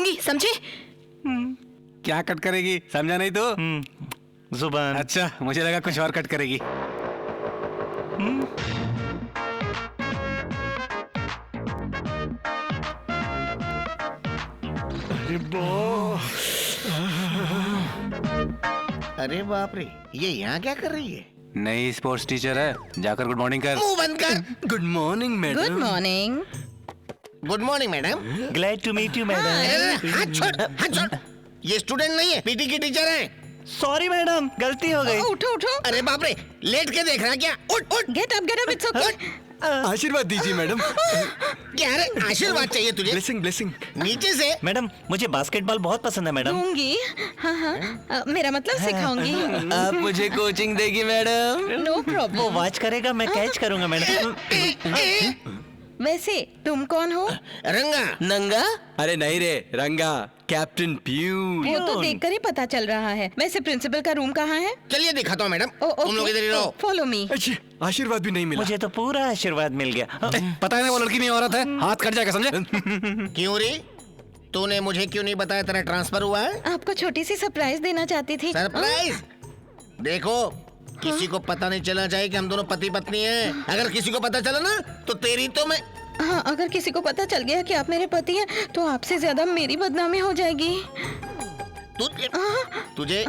दूंगी, समझे? क्या कट करेगी, समझा नहीं तो? जुबान। अच्छा, मुझे लगा कुछ और कट करेगी। अरे बाप रे, ये यहाँ क्या कर रही है? नई स्पोर्ट्स टीचर है, जाकर गुड मॉर्निंग कर। मुंह बंद कर। Good morning madam. Good morning. Good morning madam. Glad to meet you madam. हाथ छोड़, हाथ छोड़। ये स्टूडेंट नहीं है, पीटी की टीचर है। सॉरी मैडम, गलती हो गई। उठो उठो। अरे बाप रे, लेट के देख रहा क्या? उठ उठ। Get up, it's okay. आशीर्वाद दीजिए मैडम। क्या रे, आशीर्वाद चाहिए तुझे? Blessing blessing. नीचे से। मैडम, मुझे बास्केटबॉल बहुत पसंद है मैडम। दूंगी। हाँ, मेरा मतलब सिखाऊंगी। आप मुझे कोचिंग देगी मैडम? No problem. वो वॉच करेगा, मैं कैच करूंगा मैडम। वैसे तुम कौन हो? रंगा। नंगा? अरे नहीं रे, रंगा, कैप्टन प्यून। वो तो देखकर ही पता चल रहा है। वैसे प्रिंसिपल का रूम कहाँ है? चलिए दिखाता हूँ मैडम। ओके। तुम लोग इधर ही रहो। Follow me. अच्छी, आशीर्वाद भी नहीं मिला। मुझे तो पूरा आशीर्वाद मिल गया। पता है ना, वो लड़की नहीं औरत है, हाथ कट जाएगा, समझे? क्यों रे? तूने मुझे क्यों नहीं बताया तेरा ट्रांसफर हुआ है? आपको छोटी सी सरप्राइज देना चाहती थी। सरप्राइज? देखो, किसी को पता नहीं चलना चाहिए कि हम दोनों पति पत्नी हैं। अगर किसी को पता चला ना, तो तेरी तो मैं। हाँ, अगर किसी को पता चल गया कि आप मेरे पति हैं, तो आपसे ज्यादा मेरी बदनामी हो जाएगी। तुझे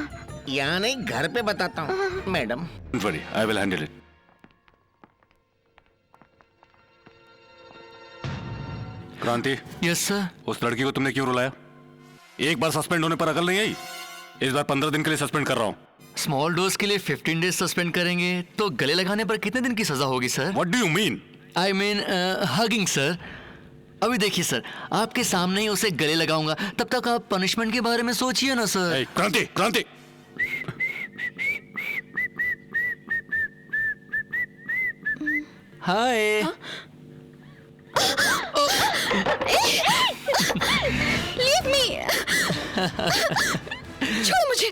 यहाँ नहीं, घर पे बताता हूँ madam. Don't worry, I will handle it. क्रांति, यस सर। उस लड़की को तुमने क्यों रुलाया? एक बार सस्पेंड होने पर अकल नहीं आई? इस बार 15 दिन के लिए सस्पेंड कर रहा हूँ। स्मॉल डोज के लिए 15 डेज सस्पेंड करेंगे तो गले लगाने पर कितने दिन की सजा होगी sir? What do you mean? I mean hugging sir. अभी देखिए सर, आपके सामने ही उसे गले लगाऊंगा, तब तक आप पनिशमेंट के बारे में सोचिए ना sir. Hey, Kranti, Kranti. Hi. Leave me. छोड़ो मुझे।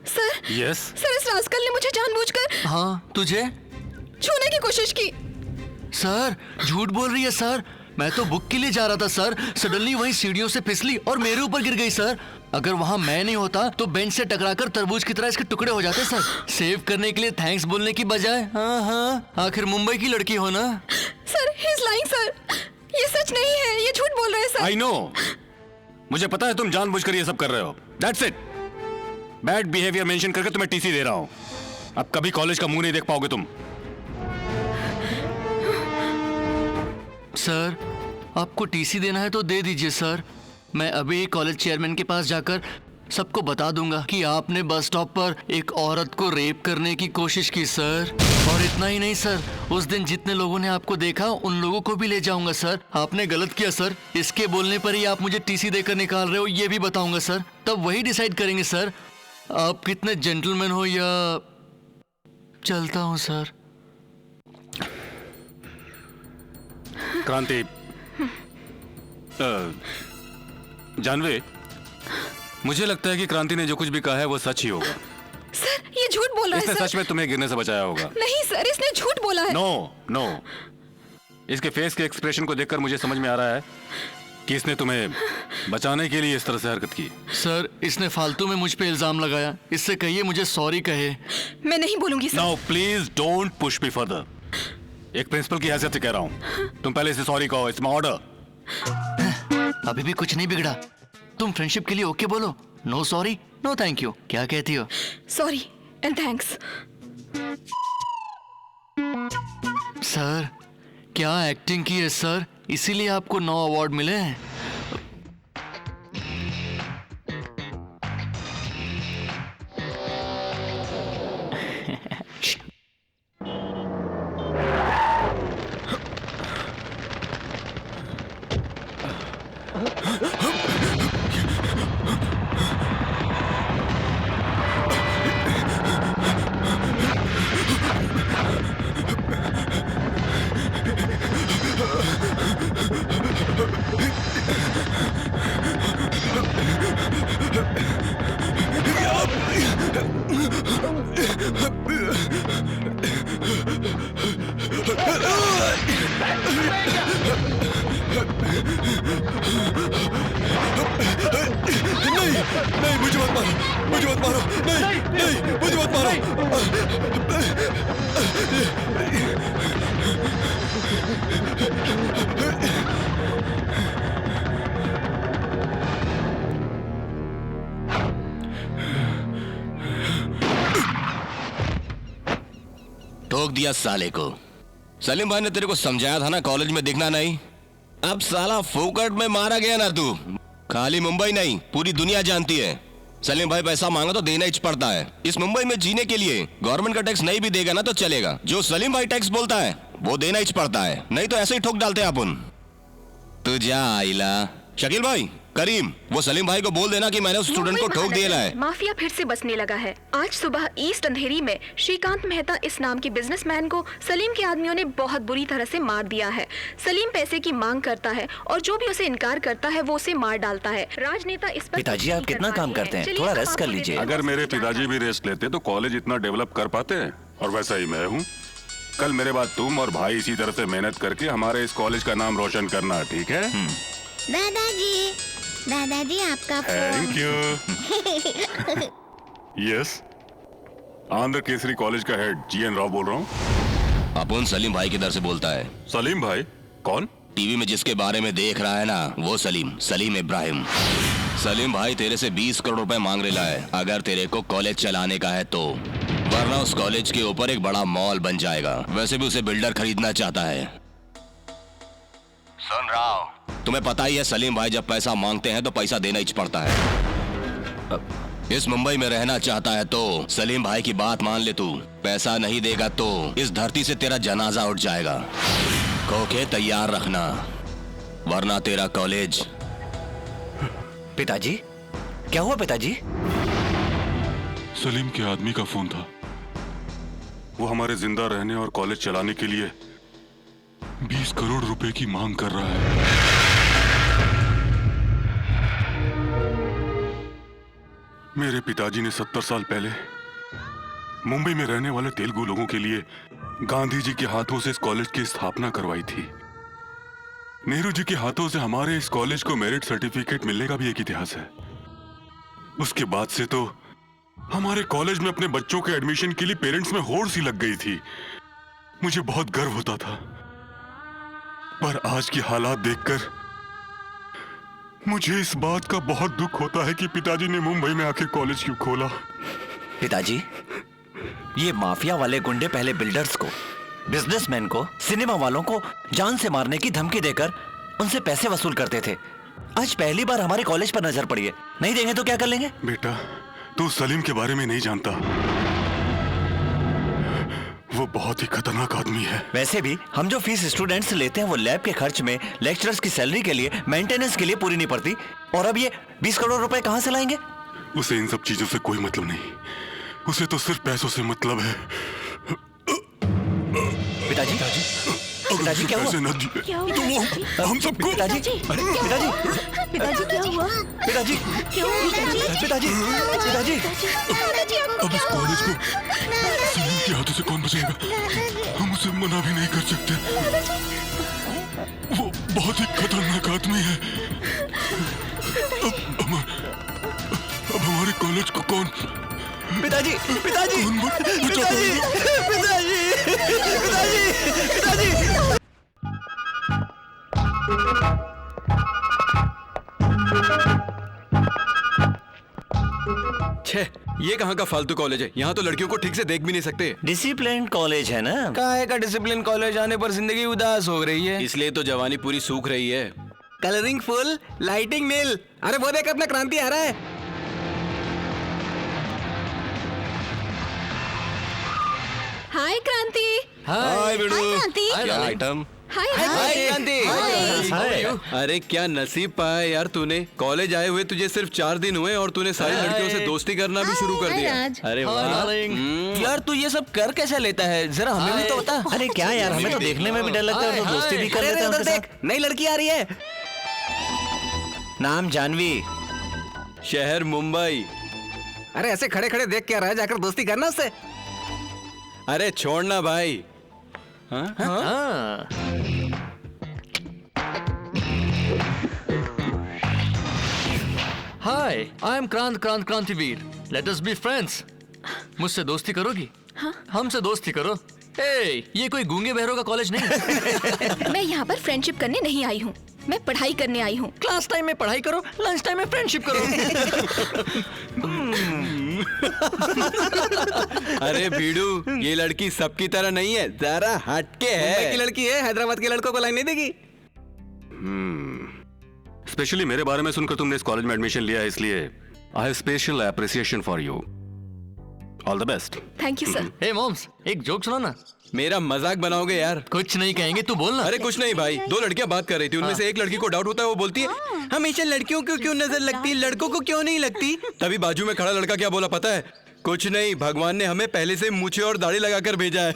सर। Yes. सर, इस रास्कल ने मुझे जानबूझकर हाँ, तुझे? छूने की कोशिश की। सर, झूठ बोल रही है सर। मैं तो बुक के लिए जा रहा था सर। सडनली वहीं सीढ़ियों से फिसली और मेरे ऊपर गिर गई सर। अगर वहाँ मैं नहीं होता तो बेंच से टकराकर तरबूज की तरह इसके टुकड़े हो जाते सर। सेव करने के लिए थैंक्स बोलने की बजाय। हाँ हाँ, आखिर मुंबई की लड़की हो ना। Sir, he is lying sir. ये सच नहीं है, ये झूठ बोल रहे हैं सर। I know. मुझे पता है तुम जानबूझकर ये सब कर रहे हो। That's it. Bad behaviour mention करके तुम्हें टीसी दे रहा हूँ। अब कभी कॉलेज का मुंह नहीं देख पाओगे तुम। सर, आपको टीसी देना है तो दे दीजिए सर। मैं अभी कॉलेज चेयरमैन के पास जाकर सबको बता दूंगा कि आपने बस स्टॉप पर एक औरत को रेप करने की कोशिश की सर। और इतना ही नहीं सर, उस दिन जितने लोगों ने आपको देखा उन लोगों को भी ले जाऊंगा सर। आपने गलत किया सर। इसके बोलने पर ही आप मुझे टीसी देकर निकाल रहे हो, ये भी बताऊंगा सर। तब वही डिसाइड करेंगे सर आप कितने जेंटलमैन हो। या चलता हूँ सर। क्रांति, जानवी, मुझे लगता है कि क्रांति ने जो कुछ भी कहा है वो सच ही होगा। सर, ये झूठ बोल रहा है इसने सर। सच में तुम्हें गिरने से बचाया होगा। नहीं सर, इसने झूठ बोला है। नो नो, इसके फेस के एक्सप्रेशन को देखकर मुझे समझ में आ रहा है कि इसने तुम्हें बचाने के लिए इस तरह से हरकत की। सर, इसने फालतू में मुझ पे इल्जाम लगाया। इससे कहिए मुझे सॉरी कहे। मैं नहीं बोलूंगी sir. Now please don't push me further. एक प्रिंसिपल की हैसियत से कह रहा हूँ, तुम पहले इसे सॉरी कहो। It's my order. अभी भी कुछ नहीं बिगड़ा। तुम फ्रेंडशिप के लिए ओके बोलो। No sorry, no thank you. क्या कहती हो? Sorry and thanks. सर, क्या एक्टिंग की है सर, इसीलिए आपको 9 अवार्ड मिले हैं। मत मारो, मुझे मत मारो, नहीं नहीं मुझे मत मारो। ठोक दिया साले को। सलीम भाई ने तेरे को समझाया था ना कॉलेज में दिखना नहीं। अब साला फोकट में मारा गया ना तू। खाली मुंबई नहीं पूरी दुनिया जानती है सलीम भाई पैसा मांगा तो देना ही पड़ता है। इस मुंबई में जीने के लिए गवर्नमेंट का टैक्स नहीं भी देगा ना तो चलेगा। जो सलीम भाई टैक्स बोलता है वो देना ही पड़ता है, नहीं तो ऐसे ही ठोक डालते हैं अपन। तू जा आइला। शकील भाई, करीम, वो सलीम भाई को बोल देना कि मैंने उस स्टूडेंट को ठोक दिया है। माफिया फिर से बसने लगा है। आज सुबह ईस्ट अंधेरी में श्रीकांत मेहता इस नाम के बिजनेसमैन को सलीम के आदमियों ने बहुत बुरी तरह से मार दिया है। सलीम पैसे की मांग करता है और जो भी उसे इनकार करता है वो उसे मार डालता है। राजनेता इस पर पिताजी आप कितना काम करते हैं, थोड़ा रेस्ट कर लीजिए। अगर मेरे पिताजी भी रेस्ट लेते तो कॉलेज इतना डेवलप कर पाते हैं। और वैसा ही मैं हूँ। कल मेरे बाद तुम और भाई इसी तरह से मेहनत करके हमारे इस कॉलेज का नाम रोशन करना, ठीक है? दादाजी आपका thank you. Yes, Andhra Kesari college का हेड GN राव बोल रहा हूँ। अपन सलीम भाई किधर से बोलता है? सलीम भाई कौन? टीवी में जिसके बारे में देख रहा है ना वो सलीम इब्राहिम। सलीम भाई तेरे से 20 करोड़ रुपए मांग रहा है अगर तेरे को कॉलेज चलाने का है तो, वरना उस कॉलेज के ऊपर एक बड़ा मॉल बन जाएगा। वैसे भी उसे बिल्डर खरीदना चाहता है। सुन राव, तुम्हें पता ही है सलीम भाई जब पैसा मांगते हैं तो पैसा देना ही पड़ता है। इस मुंबई में रहना चाहता है तो सलीम भाई की बात मान ले तू। पैसा नहीं देगा तो इस धरती से तेरा जनाजा उठ जाएगा। खोखे तैयार रखना वरना तेरा कॉलेज। पिताजी क्या हुआ पिताजी? सलीम के आदमी का फोन था। वो हमारे जिंदा रहने और कॉलेज चलाने के लिए 20 करोड़ रुपए की मांग कर रहा है। मेरे पिताजी ने 70 साल पहले मुंबई में रहने वाले तेलुगु लोगों के लिए गांधी जी के हाथों से इस कॉलेज की स्थापना करवाई थी। नेहरू जी के हाथों से हमारे इस कॉलेज को मेरिट सर्टिफिकेट मिलने का भी एक इतिहास है। उसके बाद से तो हमारे कॉलेज में अपने बच्चों के एडमिशन के लिए पेरेंट्स में होड़ सी लग गई थी। मुझे बहुत गर्व होता था, पर आज की हालात देखकर मुझे इस बात का बहुत दुख होता है कि पिताजी ने मुंबई में आके कॉलेज क्यों खोला। पिताजी ये माफिया वाले गुंडे पहले बिल्डर्स को, बिजनेसमैन को, सिनेमा वालों को जान से मारने की धमकी देकर उनसे पैसे वसूल करते थे। आज पहली बार हमारे कॉलेज पर नजर पड़ी है। नहीं देंगे तो क्या कर लेंगे? बेटा तू सलीम के बारे में नहीं जानता। वो बहुत ही खतरनाक आदमी है। वैसे भी हम जो फीस स्टूडेंट्स से लेते हैं वो लैब के खर्च में, लेक्चरर्स की सैलरी के लिए, मेंटेनेंस के लिए पूरी नहीं पड़ती। और अब ये 20 करोड़ रुपए कहां से लाएंगे? उसे इन सब चीजों से कोई मतलब नहीं। उसे तो सिर्फ पैसों से मतलब है। पिताजी पिताजी क्या हुआ? न दिए तो वो हम सबको। पिताजी पिताजी पिताजी क्या हुआ? पिताजी पिताजी पिताजी अब इस कॉलेज को सलीम के हाथों से कौन बचाएगा? हम उसे मना भी नहीं कर सकते। वो बहुत ही खतरनाक आदमी है। अब हमारे कॉलेज को कौन? पिताजी पिताजी कौन पिताजी पिताजी पिताजी पिताजी। छे, ये कहाँ का फालतू कॉलेज है? यहाँ तो लड़कियों को ठीक से देख भी नहीं सकते। डिसिप्लिन कॉलेज है ना। काहे का डिसिप्लिन कॉलेज आने पर जिंदगी उदास हो रही है। इसलिए तो जवानी पूरी सूख रही है। कलरिंग फुल, लाइटिंग नील। अरे वो देख अपना क्रांति आ रहा है। हाय क्रांति। हाय बिडू। हाय क्रांति। क्या आइटम? हाय हाय क्रांति। अरे क्या नसीब पाया यार तूने। कॉलेज आए हुए तुझे सिर्फ 4 दिन हुए और तूने सारी लड़कियों से दोस्ती करना भी शुरू कर दिया। अरे वाह यार, तू ये सब कर कैसे लेता है? जरा हमें भी तो बता। अरे क्या यार, हमें तो देखने में भी डर लगता है तो दोस्ती भी कर लेते हैं उनके साथ। नई लड़की आ रही है। नाम जानवी, शहर मुंबई। अरे ऐसे खड़े खड़े देख क्या रहा है, जाकर दोस्ती करना उससे। अरे छोड़ना भाई। हाँ? Hi, I am Krantiveer. Let us be friends. मुझसे दोस्ती करोगी? हाँ? हमसे दोस्ती करो। ए, ये कोई गूंगे बहरों का कॉलेज नहीं। मैं यहाँ पर फ्रेंडशिप करने नहीं आई हूँ, मैं पढ़ाई करने आई हूँ। क्लास टाइम में पढ़ाई करो, लंच टाइम में फ्रेंडशिप करो। अरे भीड़ू, ये लड़की सबकी तरह नहीं है, जरा हटके है। मुंबई की लड़की है, हैदराबाद के लड़कों को लाइन नहीं देगी। स्पेशली मेरे बारे में सुनकर तुमने इस कॉलेज में एडमिशन लिया है, इसलिए I have special appreciation for you. All the best. Thank you sir. Hey moms, एक जोक सुना ना। मेरा मजाक बनाओगे यार? कुछ नहीं कहेंगे, तू बोलना। अरे कुछ नहीं भाई, दो लड़कियां बात कर रही थी, उनमें से एक लड़की को डाउट होता है, वो बोलती है हमेशा लड़कियों को क्यों नजर लगती है, लड़कों को क्यों नहीं लगती। तभी बाजू में खड़ा लड़का क्या बोला पता है? कुछ नहीं, भगवान ने हमें पहले से मूछें और दाढ़ी लगाकर भेजा है।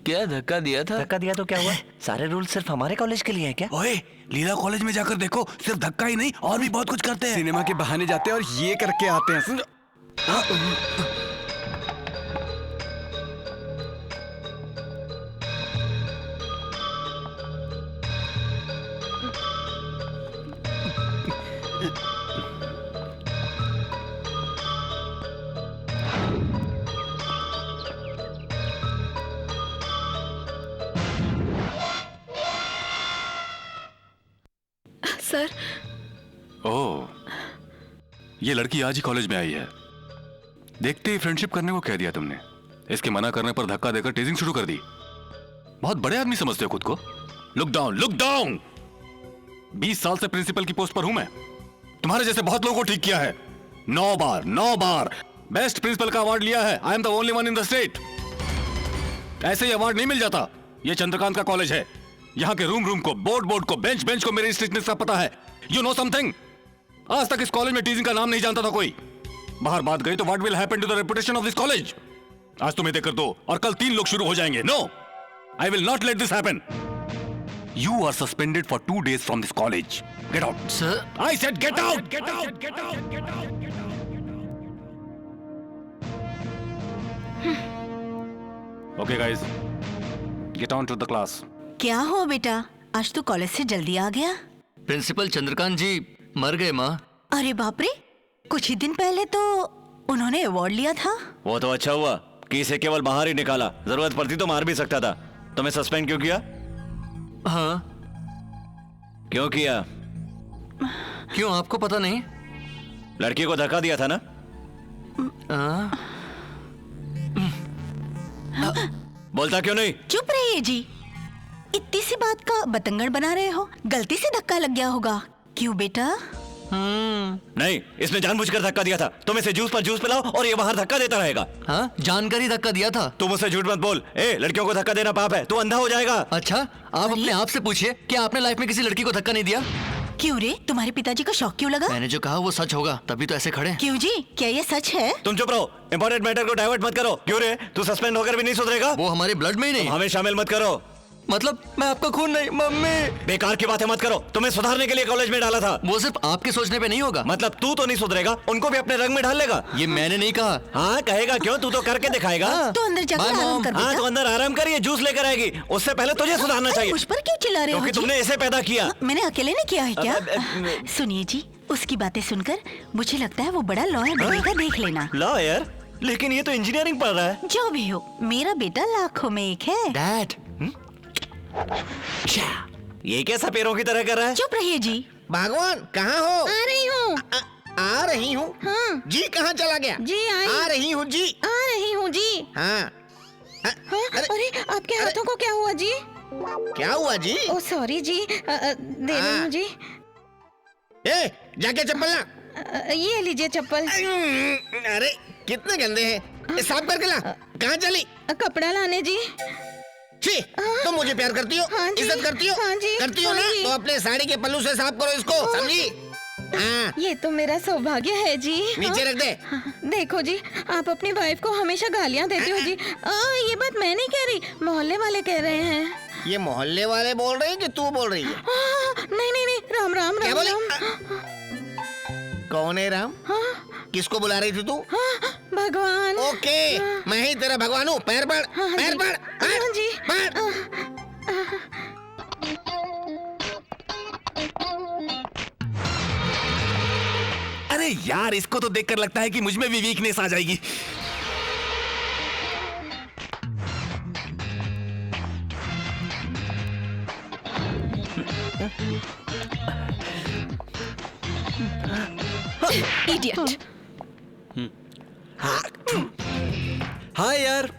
क्या धक्का दिया था? धक्का दिया तो क्या हुआ? सारे रूल सिर्फ हमारे कॉलेज के लिए हैं क्या? ओए, लीला कॉलेज में जाकर देखो, सिर्फ धक्का ही नहीं और भी बहुत कुछ करते हैं। सिनेमा के बहाने जाते हैं और ये करके आते हैं। सर, ओह, ये लड़की आज ही कॉलेज में आई है। देखते ही फ्रेंडशिप करने को कह दिया तुमने। इसके मना करने पर धक्का देकर टीजिंग शुरू कर दी। बहुत बड़े आदमी समझते हो खुद को। Look down, look down. 20 साल से प्रिंसिपल की पोस्ट पर हूं मैं। तुम्हारे जैसे बहुत लोगों को ठीक किया है। 9 बार बेस्ट प्रिंसिपल का अवार्ड लिया है। I am the only one in the state. ऐसे ही अवार्ड नहीं मिल जाता। ये चंद्रकांत का कॉलेज है। यहाँ के रूम को, बोर्ड को, बेंच को मेरी स्ट्रिक्टनेस का पता है। You know something? आज तक इस कॉलेज में टीजिंग का नाम नहीं जानता था कोई। बाहर बात गई तो what will happen to the reputation of this college? आज तुम्हें देकर दो और कल 3 लोग शुरू हो जाएंगे। No, I will not let this happen. You are suspended for 2 days from this college. Get out. Sir, I said get out, get out, get out, get out. Okay guys, get on to the class. क्या हो बेटा, आज तो college से जल्दी आ गया? Principal Chandrakant जी मर गए माँ। अरे बाप रे, कुछ ही दिन पहले तो उन्होंने अवार्ड लिया था। वो तो अच्छा हुआ कि इसे केवल बाहर ही निकाला, जरूरत पड़ती तो मार भी सकता था। तुम्हें सस्पेंड क्यों किया? हाँ, क्यों किया? क्यों, आपको पता नहीं? लड़की को धक्का दिया था ना? बोलता क्यों नहीं? चुप रहिए जी, इतनी सी बात का बतंगड़ बना रहे हो। गलती से धक्का लग गया होगा। क्यों बेटा? नहीं, इसने जानबूझकर धक्का दिया था। तुम इसे जूस पर जूस पिलाओ और ये बाहर धक्का देता रहेगा। हाँ, जानकर ही धक्का दिया था। तुम उसे झूठ मत बोल। लड़कियों को धक्का देना पाप है, तू अंधा हो जाएगा। अच्छा, आप अपने आप से पूछिए, क्या आपने लाइफ में किसी लड़की को धक्का नहीं दिया? क्यों रे, तुम्हारे पिताजी को शौक क्यों लगा? मैंने जो कहा वो सच होगा, तभी तो ऐसे खड़े। क्यों जी, क्या ये सच है? तुम चुप रहो, इंपॉर्टेंट मैटर को डाइवर्ट मत करो। क्यों रे, तू सस्पेंड होकर भी नहीं सुधरेगा? वो हमारे ब्लड में ही नहीं। हमें शामिल मत करो। मतलब मैं आपका खून नहीं। मम्मी, बेकार की बातें मत करो। तुम्हें सुधारने के लिए कॉलेज में डाला था। वो सिर्फ आपके सोचने पे नहीं होगा। मतलब तू तो नहीं सुधरेगा, उनको भी अपने रंग में ढाल लेगा। ये मैंने नहीं कहा। हाँ कहेगा क्यों, तू तो करके दिखाएगा। तो अंदर जाकर आराम कर बेटा। हाँ तो अंदर आराम कर, ये जूस लेकर आएगी। उससे पहले तुझे सुधारना चाहिए। मुझ पर क्यों चिल्ला रहे हो? क्योंकि तुमने इसे पैदा किया। मैंने अकेले ने किया है क्या? सुनिए जी, उसकी बातें सुनकर मुझे लगता है वो बड़ा लॉयर बनेगा, देख लेना। लॉयर? लेकिन ये तो इंजीनियरिंग पढ़ रहा है। जो भी हो, मेरा बेटा लाखों में एक है। डैड, ये कैसा पैरों की तरह कर रहा है? चुप रहिए जी। भगवान, कहाँ हो? आ रही हूँ। आ रही हूँ? हाँ। जी कहाँ चला गया? जी आई। आ रही हूँ जी। आ रही हूँ जी। हाँ। हाँ? अरे आपके हाथों को क्या हुआ जी? क्या हुआ जी? ओ सॉरी जी, दे रही हूँ जी। जाके चप्पल ला। ये लीजिए चप्पल। अरे कितने गंदे हैं, साफ करके ला। कहाँ चली? कपड़ा लाने जी। छी, तुम मुझे प्यार करती हो? हाँ जी, इज्जत करती हो? हाँ जी, करती हो हाँ ना? जी। तो अपने साड़ी के पल्लू से साफ करो इसको, समझी? हाँ। ये तो मेरा सौभाग्य है जी। नीचे रख दे। देखो जी, आप अपनी वाइफ को हमेशा गालियाँ देते हो जी। ये बात मैं नहीं कह रही, मोहल्ले वाले कह रहे हैं। ये मोहल्ले वाले बोल रहे हैं कि तू बोल रही है? नहीं नहीं नहीं, राम राम क्या राम बोले? राम। कौन है राम? किसको बुला रही थी तू? भगवान। ओके, मैं ही तेरा भगवान हूँ। पैर पड़, पैर पड़। हाँ जी। अरे यार, इसको तो देखकर लगता है कि मुझ में भी वीकनेस आ जाएगी। इडियट। हाँ यार,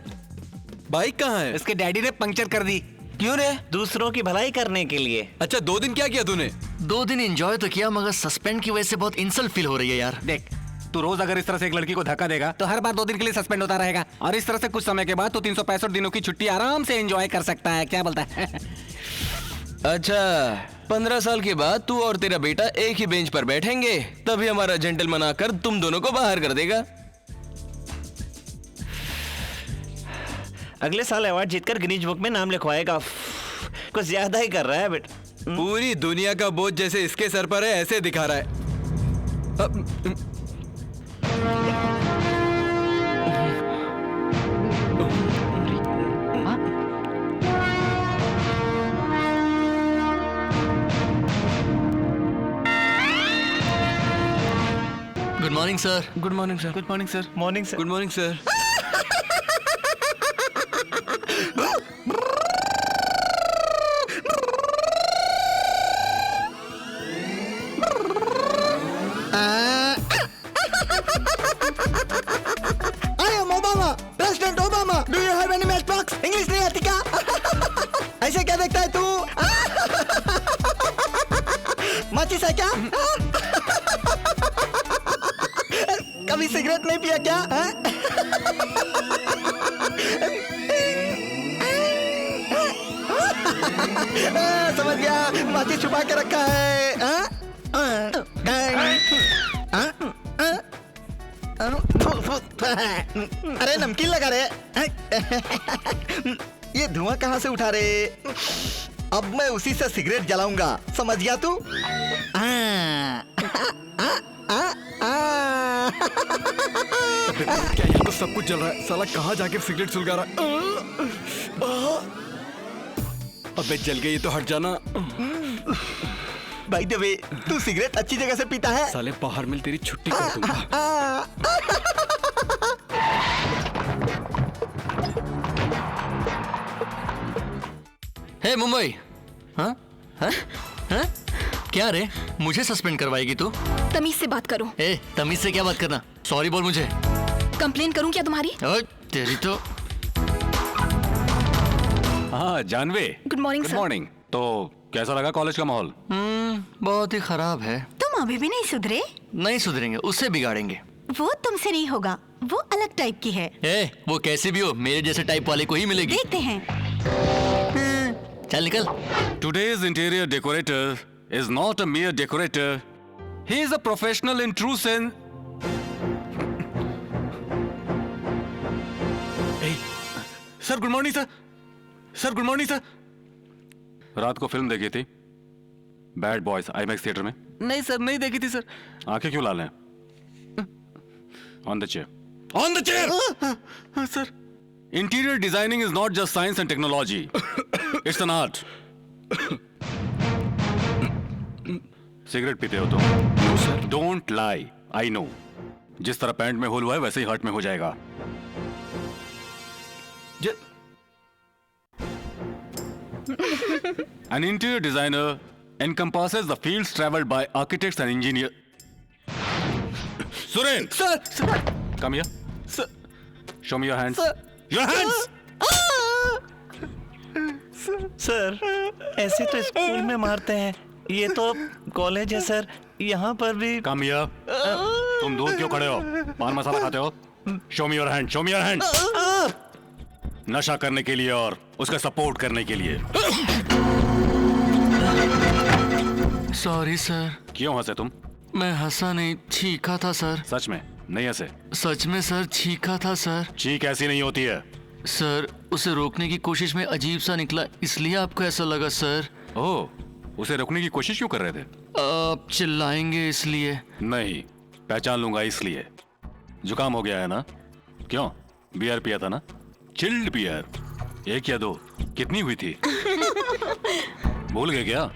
बाइक कहाँ है? इसके डैडी ने पंक्चर कर दी। क्यों रे? दूसरों की भलाई करने के लिए। अच्छा, 2 दिन क्या किया तूने? 2 दिन एंजॉय तो किया, मगर सस्पेंड की वजह से बहुत इंसल्ट फील हो रही है यार। देख, तू रोज अगर इस तरह से एक लड़की को धक्का देगा तो हर बार 2 दिन के लिए सस्पेंड होता रहेगा, और इस तरह से कुछ समय के बाद तू 365 दिनों की छुट्टी आराम से एंजॉय कर सकता है। क्या बोलता है? अच्छा, 15 साल के बाद तू और तेरा बेटा एक ही बेंच पर बैठेंगे, तभी हमारा जेंटलमैन आकर तुम दोनों को बाहर कर देगा। अगले साल अवार्ड जीतकर गिनीज बुक में नाम लिखवाएगा। कुछ ज्यादा ही कर रहा है बेटा। पूरी दुनिया का बोझ जैसे इसके सर पर है, ऐसे दिखा रहा है। Good morning sir. Good morning sir. Good morning sir. Morning sir. Good morning sir. President Obama, do you have any match box? English नहीं आती क्या? ऐसे क्या देखता है तू? माचिस है क्या? कभी सिगरेट नहीं पिया क्या? समझ गया, माचिस छुपा के रखा है। अरे नमकीन लगा रे। ये धुआं कहाँ से उठा रे? अब मैं उसी से सिगरेट जलाऊंगा, समझ गया तू? क्या यहाँ तो सब कुछ जल रहा है? साला कहाँ जाके सिगरेट सुलगा रहा है? अबे जल गई तो हट जाना। भाई देवे, तू सिगरेट अच्छी जगह से पीता है? साले बाहर मिल, तेरी छुट्टी कर दूंगा। हे मुंबई। हाँ हाँ हाँ, क्या रे, मुझे सस्पेंड करवाएगी तू? तमीज से बात करो। ए, तमीज से क्या बात करना? सॉरी बोल मुझे। कंप्लेन करूं क्या तुम्हारी? ओए, तेरी तो। हाँ जानवे। Good morning sir. मॉर्निंग। तो कैसा लगा कॉलेज का माहौल? बहुत ही खराब है। तुम अभी भी नहीं सुधरे? नहीं सुधरेंगे, उससे बिगाड़ेंगे। वो तुमसे नहीं होगा, वो अलग टाइप की है। ए, वो कैसी भी हो, मेरे जैसे टाइप वाले को ही मिलेगी। देखते हैं। चल निकल। Today's interior decorator is not a mere decorator. He is a professional in true sense. Sir good morning sir. Sir good morning sir. रात को फिल्म देखी थी बैड बॉयज आईमैक्स थिएटर में? नहीं सर, नहीं देखी थी सर। आंखें क्यों लाल हैं? On the chair. On the chair. Sir, interior designing is not just science and technology, it's an art. Cigarette पीते हो तुम? No sir. Don't lie, I know. जिस तरह पैंट में होल हुआ है वैसे ही हार्ट में हो जाएगा। An interior designer encompasses the fields traveled by architects and engineers. Suren! Sir, Come here. Sir. Show me your hands. Sir. Your hands! Sir, ऐसे तो स्कूल में मारते हैं, ये तो कॉलेज है सर, यहाँ पर भी। Come here. तुम दूर क्यों खड़े हो? पान मसाला खाते हो? Show me your hand. Show me your hand. नशा करने के लिए और उसका सपोर्ट करने के लिए। Sorry sir. क्यों हंसे तुम? मैं हंसा नहीं, छींका था सर। सच में नहीं हंसे? सच में सर, छींका था सर। चीख ऐसी नहीं होती है। सर, उसे रोकने की कोशिश में अजीब सा निकला, इसलिए आपको ऐसा लगा सर। ओह, उसे रोकने की कोशिश क्यों कर रहे थे? आप चिल्लाएंगे इसलिए। नहीं, पहचान लूंगा इसलिए। जुकाम हो गया है ना? क्यों? बियर पिया था ना? Chilled beer. 1 या 2? कितनी हुई थी? भूल गए क्या?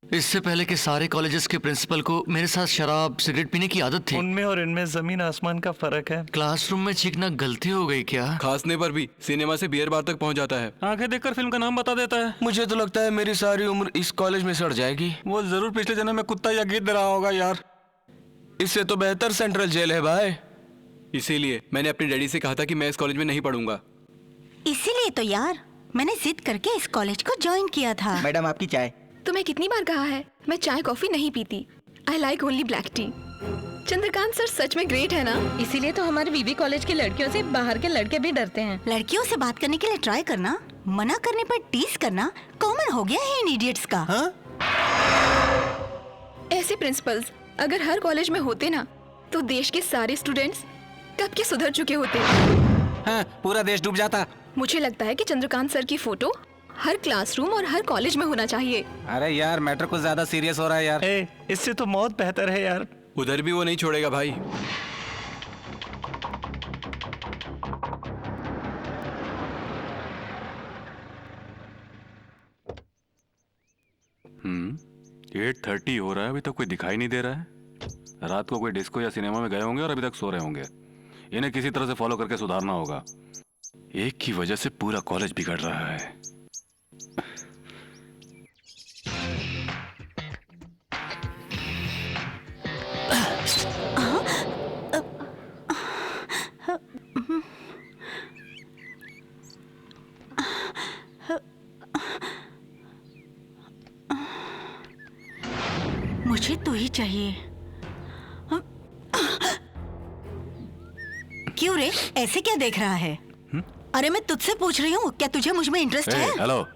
इससे पहले के सारे कॉलेजेस के प्रिंसिपल को मेरे साथ शराब सिगरेट पीने की आदत थी। उनमें और इनमें जमीन आसमान का फर्क है। क्लासरूम में चीखना गलती हो गई क्या? खांसने पर भी सिनेमा से बियर बार तक पहुंच जाता है। आंखें देखकर फिल्म का नाम बता देता है। मुझे तो लगता है मेरी सारी उम्र इस कॉलेज में सड़ जाएगी। वो जरूर पिछले जन्म में कुत्ता या गिद्ध रहा होगा यार। इससे तो बेहतर सेंट्रल जेल है भाई। इसीलिए मैंने अपने डैडी से कहा था कि मैं इस कॉलेज में नहीं पढ़ूंगा। इसीलिए तो यार मैंने जिद करके इस कॉलेज को ज्वाइन किया था। मैडम आपकी चाय। तुम्हें कितनी बार कहा है मैं चाय कॉफी नहीं पीती। I like only black tea. Chandrakant sir सच में ग्रेट है ना? इसीलिए तो हमारे वीवी कॉलेज की लड़कियों से बाहर के लड़के भी डरते हैं। लड़कियों से बात करने के लिए ट्राई करना, मना करने पर टीज करना कॉमन हो गया है इन इडियट्स का। ऐसे प्रिंसिपल्स अगर हर कॉलेज में होते ना तो देश के सारे स्टूडेंट्स कब के सुधर चुके होते। हाँ, पूरा देश डूब जाता। मुझे लगता है कि चंद्रकांत सर की फोटो हर क्लासरूम और हर कॉलेज में होना चाहिए। अरे यार मैटर कुछ ज्यादा सीरियस हो रहा है यार। इससे तो मौत बेहतर है यार। उधर भी वो नहीं छोड़ेगा भाई। हम्म, 8:30 हो रहा है, अभी तक कोई दिखाई नहीं दे रहा है। रात को कोई डिस्को या सिनेमा में गए होंगे और अभी तक सो रहे होंगे। इन्हें किसी तरह से फॉलो करके सुधारना होगा। एक की वजह से पूरा कॉलेज बिगड़ रहा है। मुझे तू ही चाहिए। क्यों रे, ऐसे क्या देख रहा है? अरे मैं तुझसे पूछ रही हूँ, क्या तुझे मुझ में इंटरेस्ट है? हेलो,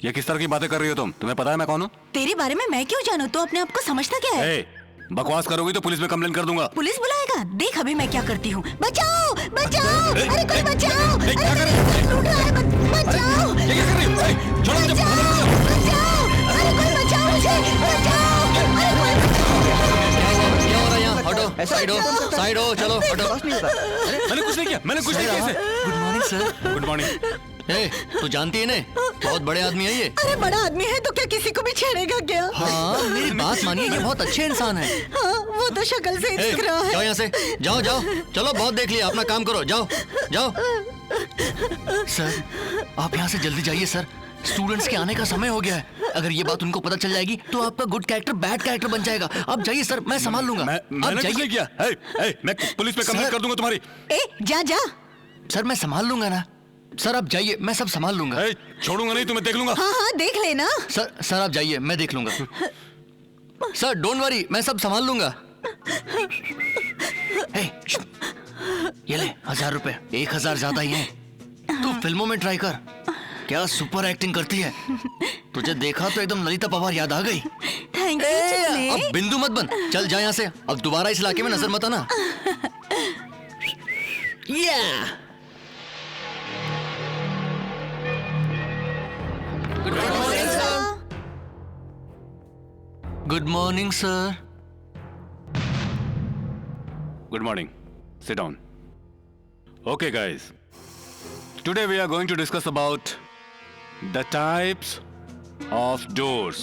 ये किस तरह की बातें कर रही हो तुम? तुम्हें पता है मैं कौन हूँ? तेरे बारे में मैं क्यों जानूँ? तू अपने आप को समझता क्या है? बकवास करोगी तो पुलिस में कंप्लेन कर दूंगा। पुलिस बुलाएगा? देख अभी मैं क्या करती हूँ। बचाओ बचाओ, अरे कोई बचाओ, अरे मेरे सर टूट रहा है, बचाओ बचाओ, अरे कोई बचाओ मुझे, बचाओ, अरे कोई क्या हो रहा है यहाँ? हटो, साइड हो, साइड हो, चलो हटो। मैंने कुछ नहीं किया, मैंने कुछ नहीं किया। Good morning sir. Good morning. तू जानती है ना, बहुत बड़े आदमी है ये। अरे बड़ा आदमी है तो क्या किसी को भी छेड़ेगा क्या? हाँ, मेरी बात मानिए, ये बहुत अच्छे इंसान है। हाँ, वो तो शक्ल से ही दिख रहा है। जाओ यहाँ से, जाओ जाओ, चलो बहुत देख लिया, अपना काम करो, जाओ जाओ। सर आप यहाँ से जल्दी जाइए सर, स्टूडेंट्स के आने का समय हो गया है। अगर ये बात उनको पता चल जाएगी तो आपका गुड कैरेक्टर बैड कैरेक्टर बन जाएगा। आप जाइए सर, मैं संभाल लूंगा। मैंने कुछ नहीं किया। मैं पुलिस में कंप्लेंट कर दूंगा तुम्हारी। जा जा सर, मैं संभाल लूंगा ना। सर आप जाइए, मैं सब संभाल लूंगा। छोड़ूंगा नहीं, तुम्हें देख लूंगा। हाँ हाँ देख लेना। सर आप जाइए, मैं देख लूंगा। सर डोंट वरी, मैं सब संभाल लूंगा। ये ले 1000 रुपए, 1000 ज्यादा ही है। तू फिल्मों में ट्राई कर, क्या सुपर एक्टिंग करती है। तुझे देखा तो एकदम ललिता पवार याद आ गई। Thank you. अब बिंदु मत बन, चल जा यहाँ से। अब दोबारा इस इलाके में नजर मत आना। Good morning sir. Good morning. Sit down. Okay, guys. Today we are going to discuss about the types of doors,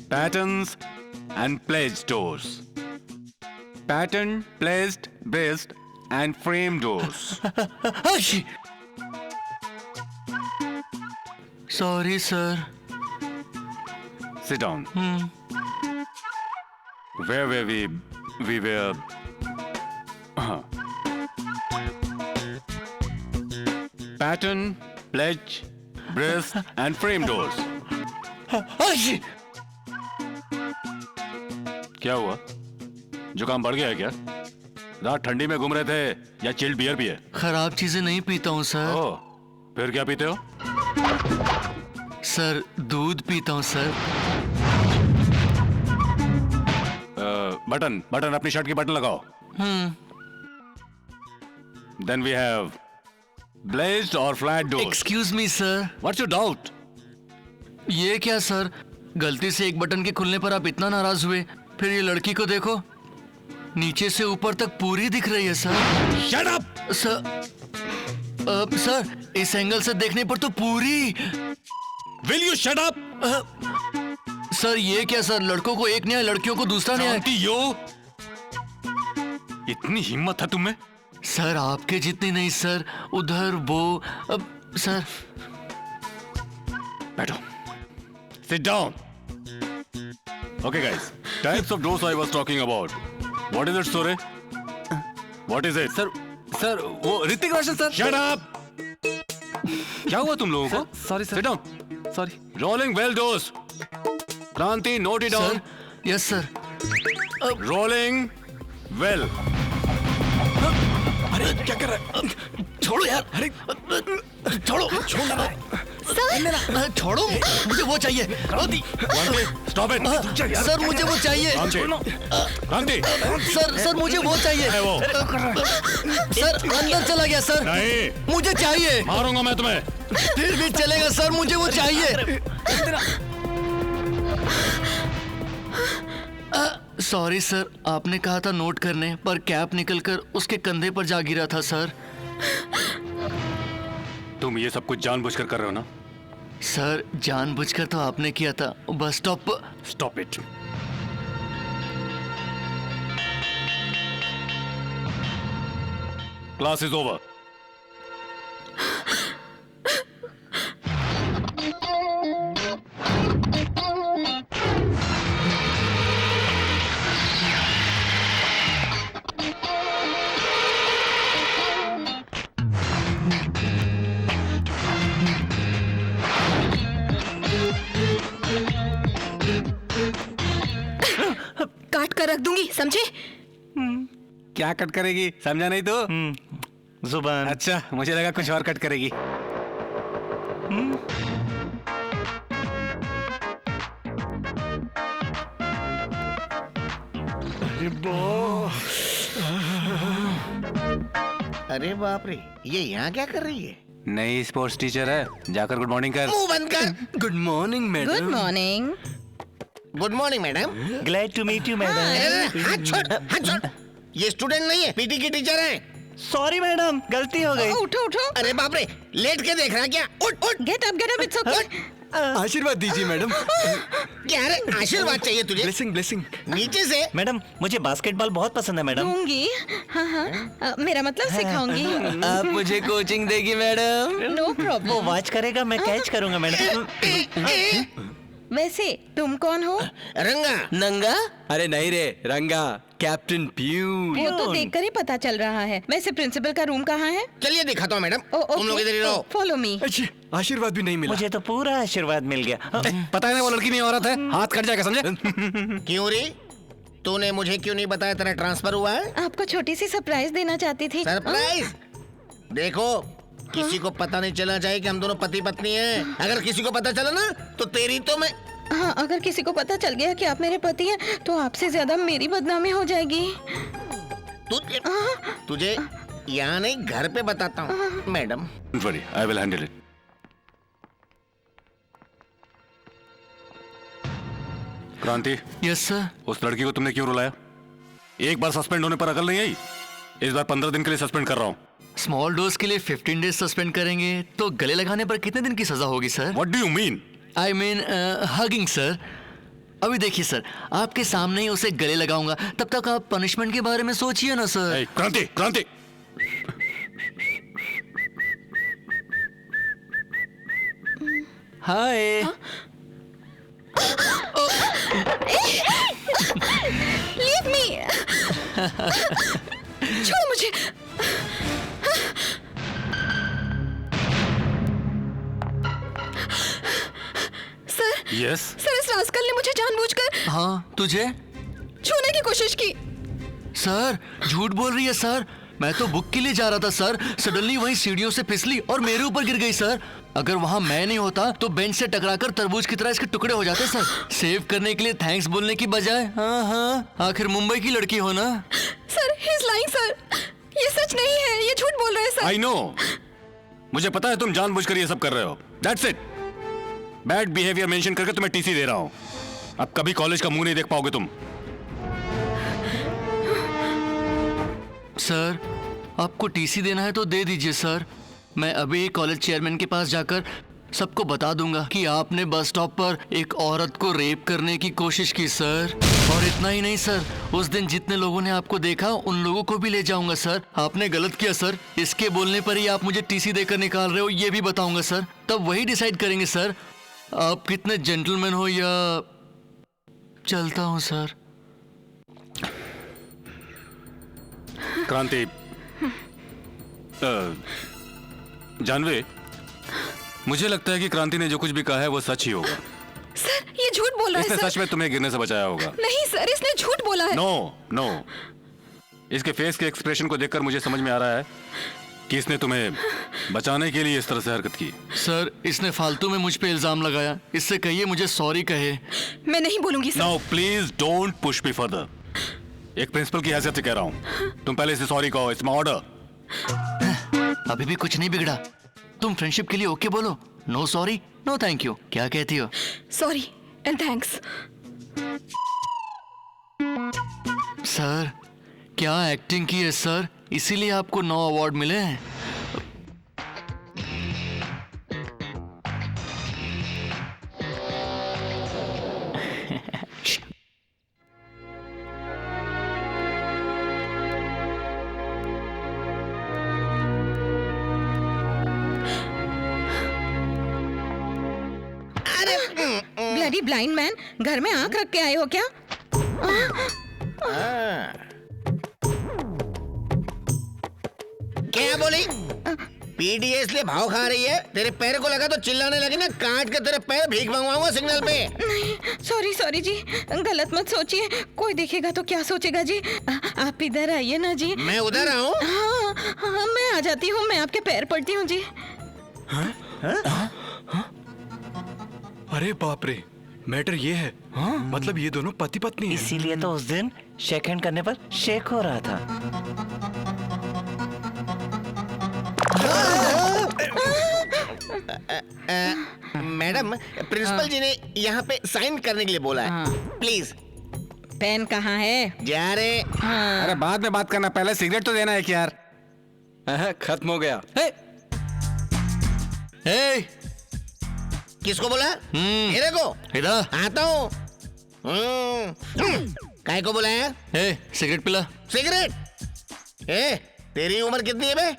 patterns and pledged doors, pattern, pledged, braced and frame doors. Sorry sir. Sit down. Where were we? We were. Pattern, pledge, brace and frame doors. क्या हुआ? जुकाम बढ़ गया है क्या? रात ठंडी में घूम रहे थे या चिल्ड बियर भी है? खराब चीजें नहीं पीता हूँ सर। ओह, फिर क्या पीते हो? सर दूध पीता हूँ सर। बटन अपनी शर्ट की बटन लगाओ। Then we have ब्लेज्ड और flat door? Excuse me sir, what's your doubt? ये क्या सर, गलती से एक बटन के खुलने पर आप इतना नाराज हुए, फिर ये लड़की को देखो, नीचे से ऊपर तक पूरी दिख रही है sir. Shut up sir. Sir इस एंगल से देखने पर तो पूरी। Will you shut up? Sir ये क्या सर, लड़कों को एक न्याय, लड़कियों को दूसरा न्याय। इतनी हिम्मत है तुम में? सर आपके जितनी नहीं सर, उधर वो। अब सर बैठो, sit down. Okay guys, types of doors I was talking about. What is it sorry? What is it? Sir वो Hrithik Roshan sir. Shut up! क्या हुआ तुम लोगों को? Sorry sir. Sit down. Sorry. Rolling well doors. Kranti, note it down. Yes sir. Rolling well. अरे क्या कर रहा है? छोड़ो यार। अरे छोड़ो, छोड़ो सर, छोड़ो, मुझे वो चाहिए। Stop it. सर मुझे वो चाहिए। क्रांति, सर मुझे वो चाहिए। सर अंदर चला गया सर। नहीं, मुझे चाहिए। मारूंगा मैं तुम्हें। फिर भी चलेगा सर, मुझे वो चाहिए। सॉरी सर, आपने कहा था नोट करने, पर कैप निकलकर उसके कंधे पर जा गिरा था सर। तुम ये सब कुछ जानबूझकर कर रहे हो ना? सर जानबूझकर तो आपने किया था, bus stop. Stop it. Class is over. काट कर रख दूंगी, समझे? क्या कट करेगी, समझा नहीं तो? जुबान। अच्छा, मुझे लगा कुछ और कट करेगी। अरे बाप रे, ये यहाँ क्या कर रही है? नई स्पोर्ट्स टीचर है, जाकर गुड मॉर्निंग कर। मुंह बंद कर। Good morning madam. Good morning. Good morning madam. Glad to meet you madam. हाथ छोड़, हाथ छोड़। ये स्टूडेंट नहीं है, पीटी की टीचर है। सॉरी मैडम, गलती हो गई। उठो उठो। अरे बाप रे, लेट के देख रहा क्या? उठ उठ। Get up, it's okay. आशीर्वाद दीजिए मैडम। क्या रे, आशीर्वाद चाहिए तुझे? Blessing blessing. नीचे से। मैडम मुझे बास्केटबॉल बहुत पसंद है मैडम। दूंगी। हाँ हाँ, मेरा मतलब सिखाऊंगी। आप मुझे कोचिंग देगी मैडम? नो वो प्रॉब्लम। वॉच करेगा, मैं कैच करूंगा मैडम। वैसे तुम कौन हो? रंगा। नंगा? अरे नहीं रे, रंगा, कैप्टन प्यून। वो तो देखकर ही पता चल रहा है। वैसे प्रिंसिपल का रूम कहाँ है? चलिए दिखाता हूँ मैडम। ओ, तुम लोग इधर ही रहो। Follow me. अच्छी, आशीर्वाद भी नहीं मिला। मुझे तो पूरा आशीर्वाद मिल गया। पता है ना, वो लड़की नहीं औरत है, हाथ कट जाएगा, समझे? क्यों रे? तूने मुझे क्यों नहीं बताया तेरा ट्रांसफर हुआ है? आपको छोटी सी सरप्राइज देना चाहती थी। सरप्राइज? देखो, किसी को पता नहीं चलना चाहिए कि हम दोनों पति पत्नी हैं। अगर किसी को पता चला ना, तो तेरी तो मैं। हाँ, अगर किसी को पता चल गया कि आप मेरे पति हैं, तो आपसे ज्यादा मेरी बदनामी हो जाएगी। तुझे यहाँ नहीं, घर पे बताता हूँ madam. Don't worry, I will handle it. क्रांति, यस सर। उस लड़की को तुमने क्यों रुलाया? एक बार सस्पेंड होने पर अकल नहीं आई? इस बार 15 दिन के लिए सस्पेंड कर रहा हूँ। स्मॉल डोज के लिए 15 डेज सस्पेंड करेंगे तो गले लगाने पर कितने दिन की सजा होगी sir? What do you mean? I mean hugging sir. अभी देखिए सर, आपके सामने ही उसे गले लगाऊंगा, तब तक आप पनिशमेंट के बारे में सोचिए ना sir. Hey, Kranti, Kranti. Hi. Leave me. छोड़ो मुझे। सर। Yes? सर, इस रास्कल ने मुझे जानबूझकर हाँ, तुझे? छूने की कोशिश की। सर झूठ बोल रही है सर, मैं तो बुक के लिए जा रहा था सर। सडनली वहीं सीढ़ियों से फिसली और मेरे ऊपर गिर गई सर। अगर वहाँ मैं नहीं होता तो बेंच से टकराकर तरबूज की तरह इसके टुकड़े हो जाते सर। सेव करने के लिए थैंक्स बोलने की बजाय। हाँ हाँ, आखिर मुंबई की लड़की हो ना। Sir, he is lying sir. ये सच नहीं है, ये झूठ बोल रहे हैं सर। I know. मुझे पता है तुम जानबूझकर ये सब कर रहे हो। That's it. Bad behaviour mention करके तुम्हें टीसी दे रहा हूं। अब कभी कॉलेज का मुंह नहीं देख पाओगे तुम। सर, आपको टीसी देना है तो दे दीजिए सर। मैं अभी कॉलेज चेयरमैन के पास जाकर सबको बता दूंगा कि आपने बस स्टॉप पर एक औरत को रेप करने की कोशिश की सर। और इतना ही नहीं सर, उस दिन जितने लोगों ने आपको देखा उन लोगों को भी ले जाऊंगा सर। आपने गलत किया सर, इसके बोलने पर ही आप मुझे टीसी देकर निकाल रहे हो ये भी बताऊंगा सर। तब वही डिसाइड करेंगे सर आप कितने जेंटलमैन हो या। चलता हूँ सर। क्रांति, जानवे, मुझे लगता है कि क्रांति ने जो कुछ भी कहा है वो सच ही होगा। सर, ये झूठ बोल रहा है इसने सर। सच में तुम्हें गिरने से बचाया होगा। नहीं सर, इसने झूठ बोला है। नो, इसके फेस के एक्सप्रेशन को देखकर मुझे समझ में आ रहा है कि इसने तुम्हें बचाने के लिए इस तरह से हरकत की। सर, इसने फालतू में मुझ पे इल्जाम लगाया। इससे कहिए मुझे सॉरी कहे। मैं नहीं बोलूंगी sir. Now please don't push me further. एक प्रिंसिपल की हैसियत से कह रहा हूं, तुम पहले से सॉरी कहो। It's my order. अभी भी कुछ नहीं बिगड़ा। तुम फ्रेंडशिप के लिए ओके बोलो। No sorry, no thank you. क्या कहती हो? Sorry and thanks. सर, क्या एक्टिंग की है सर, इसीलिए आपको 9 अवार्ड मिले हैं। ब्लडी ब्लाइंड मैन, घर में आंख रख के आए हो क्या? क्या बोली? पीडीए इसलिए भाव खा रही है? तेरे पैर को लगा तो चिल्लाने लगी ना, काट के तेरे पैर भीख मंगवाऊंगा सिग्नल पे। नहीं, सॉरी जी, गलत मत सोचिए। कोई देखेगा तो क्या सोचेगा जी? आप इधर आइए ना जी। मैं उधर आऊं? हाँ, मैं आ जाती हूँ। मैं आपके पैर पड़ती हूँ जी। अरे बाप रे, मैटर ये है। मतलब ये दोनों पति पत्नी हैं। इसीलिए तो उस दिन शेक हैंड करने पर शेक हो रहा था। मैडम, प्रिंसिपल जी ने यहाँ पे साइन करने के लिए बोला है। प्लीज। पेन कहाँ है? जा रे। अरे बाद में बात करना, पहले सिगरेट तो देना है कि यार। खत्म हो गया। किसको बोला? मेरे को? इधर आता हूँ। काय को बुलाया? सिगरेट पिला। सिगरेट? तेरी उम्र कितनी है बे?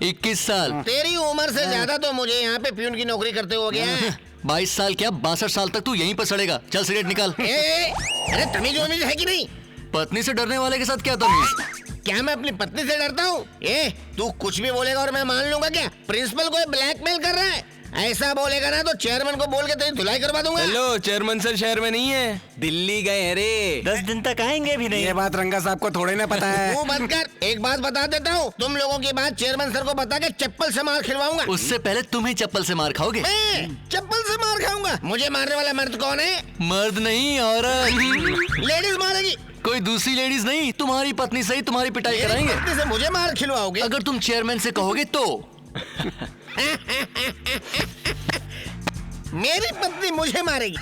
21 साल। तेरी उम्र से ज्यादा तो मुझे यहाँ पे प्यून की नौकरी करते हो गया है। 22 साल क्या, 62 साल तक तू यहीं पर सड़ेगा। चल सिगरेट निकाल। अरे तमीज वमीज है कि नहीं? पत्नी से डरने वाले के साथ क्या तमीज? क्या मैं अपनी पत्नी से डरता हूँ? तू कुछ भी बोलेगा और मैं मान लूंगा क्या? प्रिंसिपल को ब्लैकमेल कर रहा है। ऐसा बोलेगा ना तो चेयरमैन को बोल के तेरी धुलाई करवा दूंगा। हेलो, चेयरमैन सर शहर में नहीं है, दिल्ली गए हैं रे। 10 दिन तक आएंगे भी नहीं। ये बात रंगा साहब को थोड़ी ना पता है। तू बंद कर। एक बात बता देता हूँ, तुम लोगों की बात चेयरमैन सर को बता के चप्पल से मार खिलवाऊंगा। उससे पहले तुम ही चप्पल से मार खाओगे। चप्पल से मार खाऊंगा? मुझे मारने वाला मर्द कौन है? मर्द नहीं, औरत। लेडीज मारेगी? कोई दूसरी लेडीज नहीं, तुम्हारी पत्नी से ही तुम्हारी पिटाई कराएंगे। पत्नी से मुझे मार खिलवाओगे? अगर तुम चेयरमैन से कहोगे तो। मेरी पत्नी मुझे मारेगी?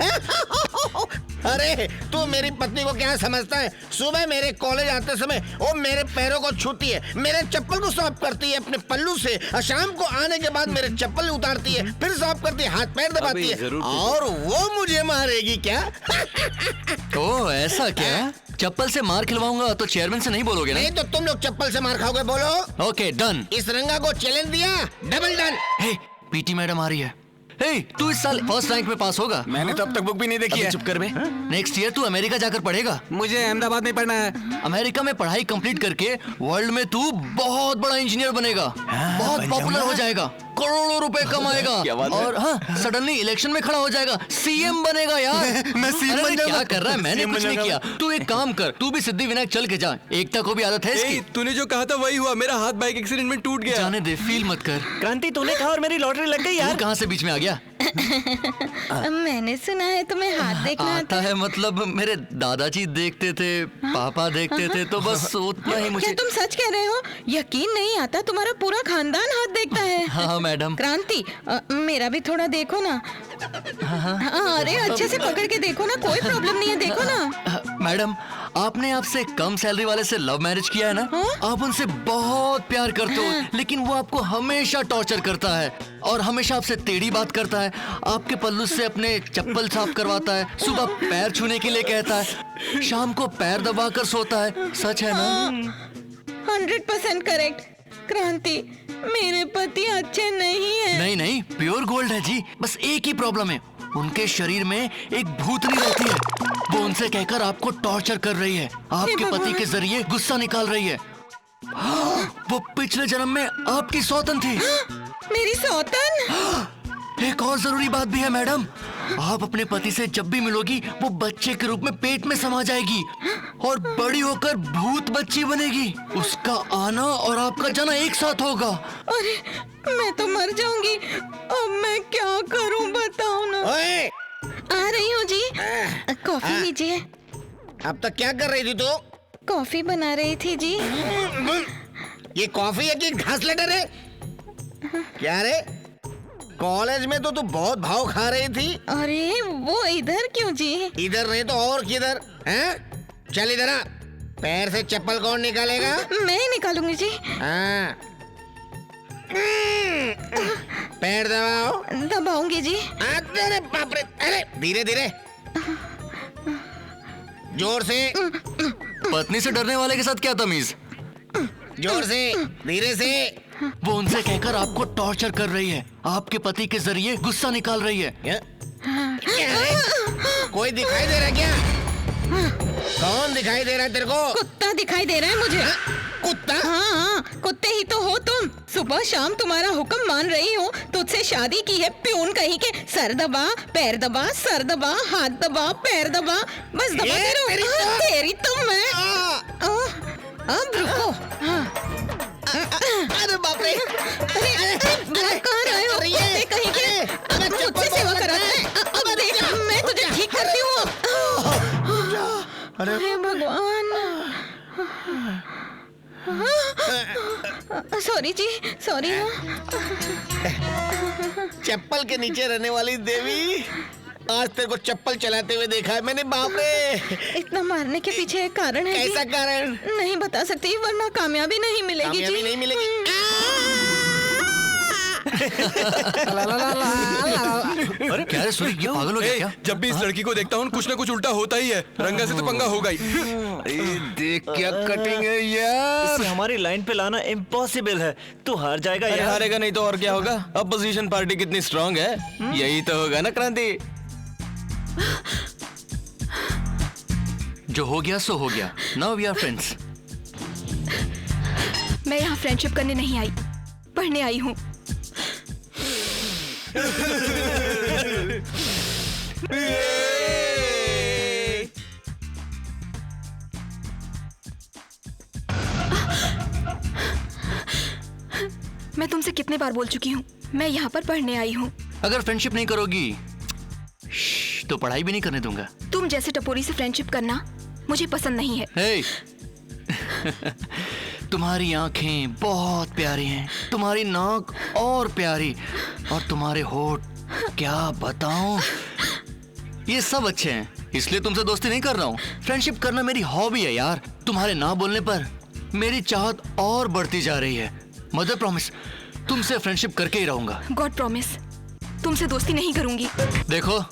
अरे तू मेरी पत्नी को क्या समझता है? सुबह मेरे कॉलेज आते समय वो मेरे पैरों को छूती है, मेरे चप्पल को साफ करती है अपने पल्लू से, और शाम को आने के बाद मेरे चप्पल उतारती है, फिर साफ करती है, हाथ पैर दबाती है, और वो मुझे मारेगी क्या? ओह, ऐसा क्या? चप्पल से मार खिलवाऊंगा तो चेयरमैन से नहीं बोलोगे ना? नहीं तो तुम लोग चप्पल से मार खाओगे। बोलो। Okay, done. इस रंगा को चैलेंज दिया, डबल डन। पीटी मैडम आ रही है। तू इस साल फर्स्ट रैंक में पास होगा। मैंने तो अब तक बुक भी नहीं देखी है। चुप कर बे। नेक्स्ट ईयर तू अमेरिका जाकर पढ़ेगा। मुझे अहमदाबाद में पढ़ना है। अमेरिका में पढ़ाई कंप्लीट करके वर्ल्ड में तू बहुत बड़ा इंजीनियर बनेगा। बहुत पॉपुलर हो जाएगा, करोड़ों रुपए कमाएगा, और सडनली इलेक्शन में खड़ा हो जाएगा, सीएम बनेगा यार। मैं सीएम बन क्या कर रहा है? मैंने कुछ नहीं किया। तू एक काम कर, तू भी सिद्धिविनायक चल के जा। एकता को भी आदत है इसकी। तूने जो कहा था वही हुआ, मेरा हाथ बाइक एक्सीडेंट में टूट गया। जाने दे, फील मत कर। क्रांति, तूने कहा और मेरी लॉटरी लग गई यार। कहाँ से बीच में आ गया? मैंने सुना है तुम्हें हाथ देखना आता है मतलब मेरे दादाजी देखते थे, पापा देखते थे, तो बस उतना ही क्या मुझे। तुम सच कह रहे हो? यकीन नहीं आता, तुम्हारा पूरा खानदान हाथ देखता है। हाँ मैडम। क्रांति, मेरा भी थोड़ा देखो ना। हाँ, अरे अच्छे से पकड़ के देखो ना, कोई प्रॉब्लम नहीं है, देखो ना। मैडम, आपने आपसे कम सैलरी वाले से लव मैरिज किया है ना? आप उनसे बहुत प्यार करते हो, लेकिन वो आपको हमेशा टॉर्चर करता है और हमेशा आपसे टेढ़ी बात करता है। आपके पल्लू से अपने चप्पल साफ करवाता है, सुबह पैर छूने के लिए कहता है, शाम को पैर दबाकर सोता है। सच है ना? 100% करेक्ट। क्रांति, मेरे पति अच्छे नहीं है। नहीं नहीं, प्योर गोल्ड है जी। बस एक ही प्रॉब्लम है, उनके शरीर में एक भूतनी रहती है। वो उनसे कहकर आपको टॉर्चर कर रही है, आपके पति के जरिए गुस्सा निकाल रही है। वो पिछले जन्म में आपकी सौतन थी। मेरी सौतन? एक और जरूरी बात भी है मैडम, आप अपने पति से जब भी मिलोगी वो बच्चे के रूप में पेट में समा जाएगी और बड़ी होकर भूत बच्ची बनेगी। उसका आना और आपका जाना एक साथ होगा। अरे मैं तो मर जाऊंगी। अब मैं क्या करूं, बताओ ना। ओए! आ रही हूँ जी। कॉफी लीजिए। अब तक क्या कर रही थी तू? कॉफी बना रही थी जी। ये कॉफी है कि घास लेटर है? क्या रे, कॉलेज में तो तू बहुत भाव खा रही थी। अरे वो इधर क्यों जी? इधर नहीं तो और किधर हैं? चल इधर आ। पैर से चप्पल कौन निकालेगा? मैं निकालूंगी जी। हाँ। पैर दबाओ। दबाऊंगी जी। अरे बाप रे, अरे धीरे धीरे, जोर से। पत्नी से डरने वाले के साथ क्या तमीज? जोर से, धीरे से। वो उनसे कहकर आपको टॉर्चर कर रही है, आपके पति के जरिए गुस्सा निकाल रही है। क्या है? कोई दिखाई दे रहा है क्या? कौन दिखाई दे रहा है तेरे को? कुत्ता दिखाई दे रहा है मुझे। कुत्ता? हाँ, कुत्ते ही तो हो तुम। सुबह शाम तुम्हारा हुक्म मान रही हूँ। तुझसे शादी की है प्यून कहीं के। सर दबा, पैर दबा, सर दबा, हाथ दबा, पैर दबा, बस दबाते रहो। तेरी तो मैं। अब रुको। अरे बाप रे, अरे कहाँ रहे हो? कुत्ते कहीं के। मुझसे सेवा कराता है। अब देख, मैं तुझे ठीक करती हूँ। अरे भगवान। सॉरी जी, सॉरी। चप्पल के नीचे रहने वाली देवी, आज तेरे को चप्पल चलाते हुए देखा है मैंने। बाप रे, इतना मारने के पीछे एक कारण है। कैसा कारण? नहीं बता सकती, वरना कामयाबी नहीं मिलेगी जी। कामयाबी नहीं मिलेगी। अरे क्या रे सूरी, ये पागल हो गया क्या? जब भी इस लड़की को देखता हूँ कुछ ना कुछ उल्टा होता ही है। रंगा से तो पंगा होगा ही। देख क्या कटिंग है यार। इसे हमारी लाइन पे लाना इम्पॉसिबल है। तू हार जाएगा यार। हारेगा नहीं तो और क्या होगा? अपोजिशन पार्टी कितनी स्ट्रांग है, यही तो होगा ना क्रांति। जो हो गया सो हो गया। Now we are friends. मैं यहाँ फ्रेंडशिप करने नहीं आई, पढ़ने आई हूँ। मैं तुमसे कितने बार बोल चुकी हूँ, मैं यहाँ पर पढ़ने आई हूँ। अगर फ्रेंडशिप नहीं करोगी तो पढ़ाई भी नहीं करने दूंगा। तुम जैसे टपोरी से फ्रेंडशिप करना मुझे पसंद नहीं है। hey! तुम्हारी आंखें बहुत प्यारी हैं, तुम्हारी नाक और प्यारी, और तुम्हारे होठ क्या बताऊं, ये सब अच्छे हैं, इसलिए तुमसे दोस्ती नहीं कर रहा हूँ। फ्रेंडशिप करना मेरी हॉबी है यार। तुम्हारे ना बोलने पर मेरी चाहत और बढ़ती जा रही है। मदर प्रॉमिस, तुमसे फ्रेंडशिप करके ही रहूंगा। गॉड प्रॉमिस, तुमसे दोस्ती नहीं करूंगी। देखो,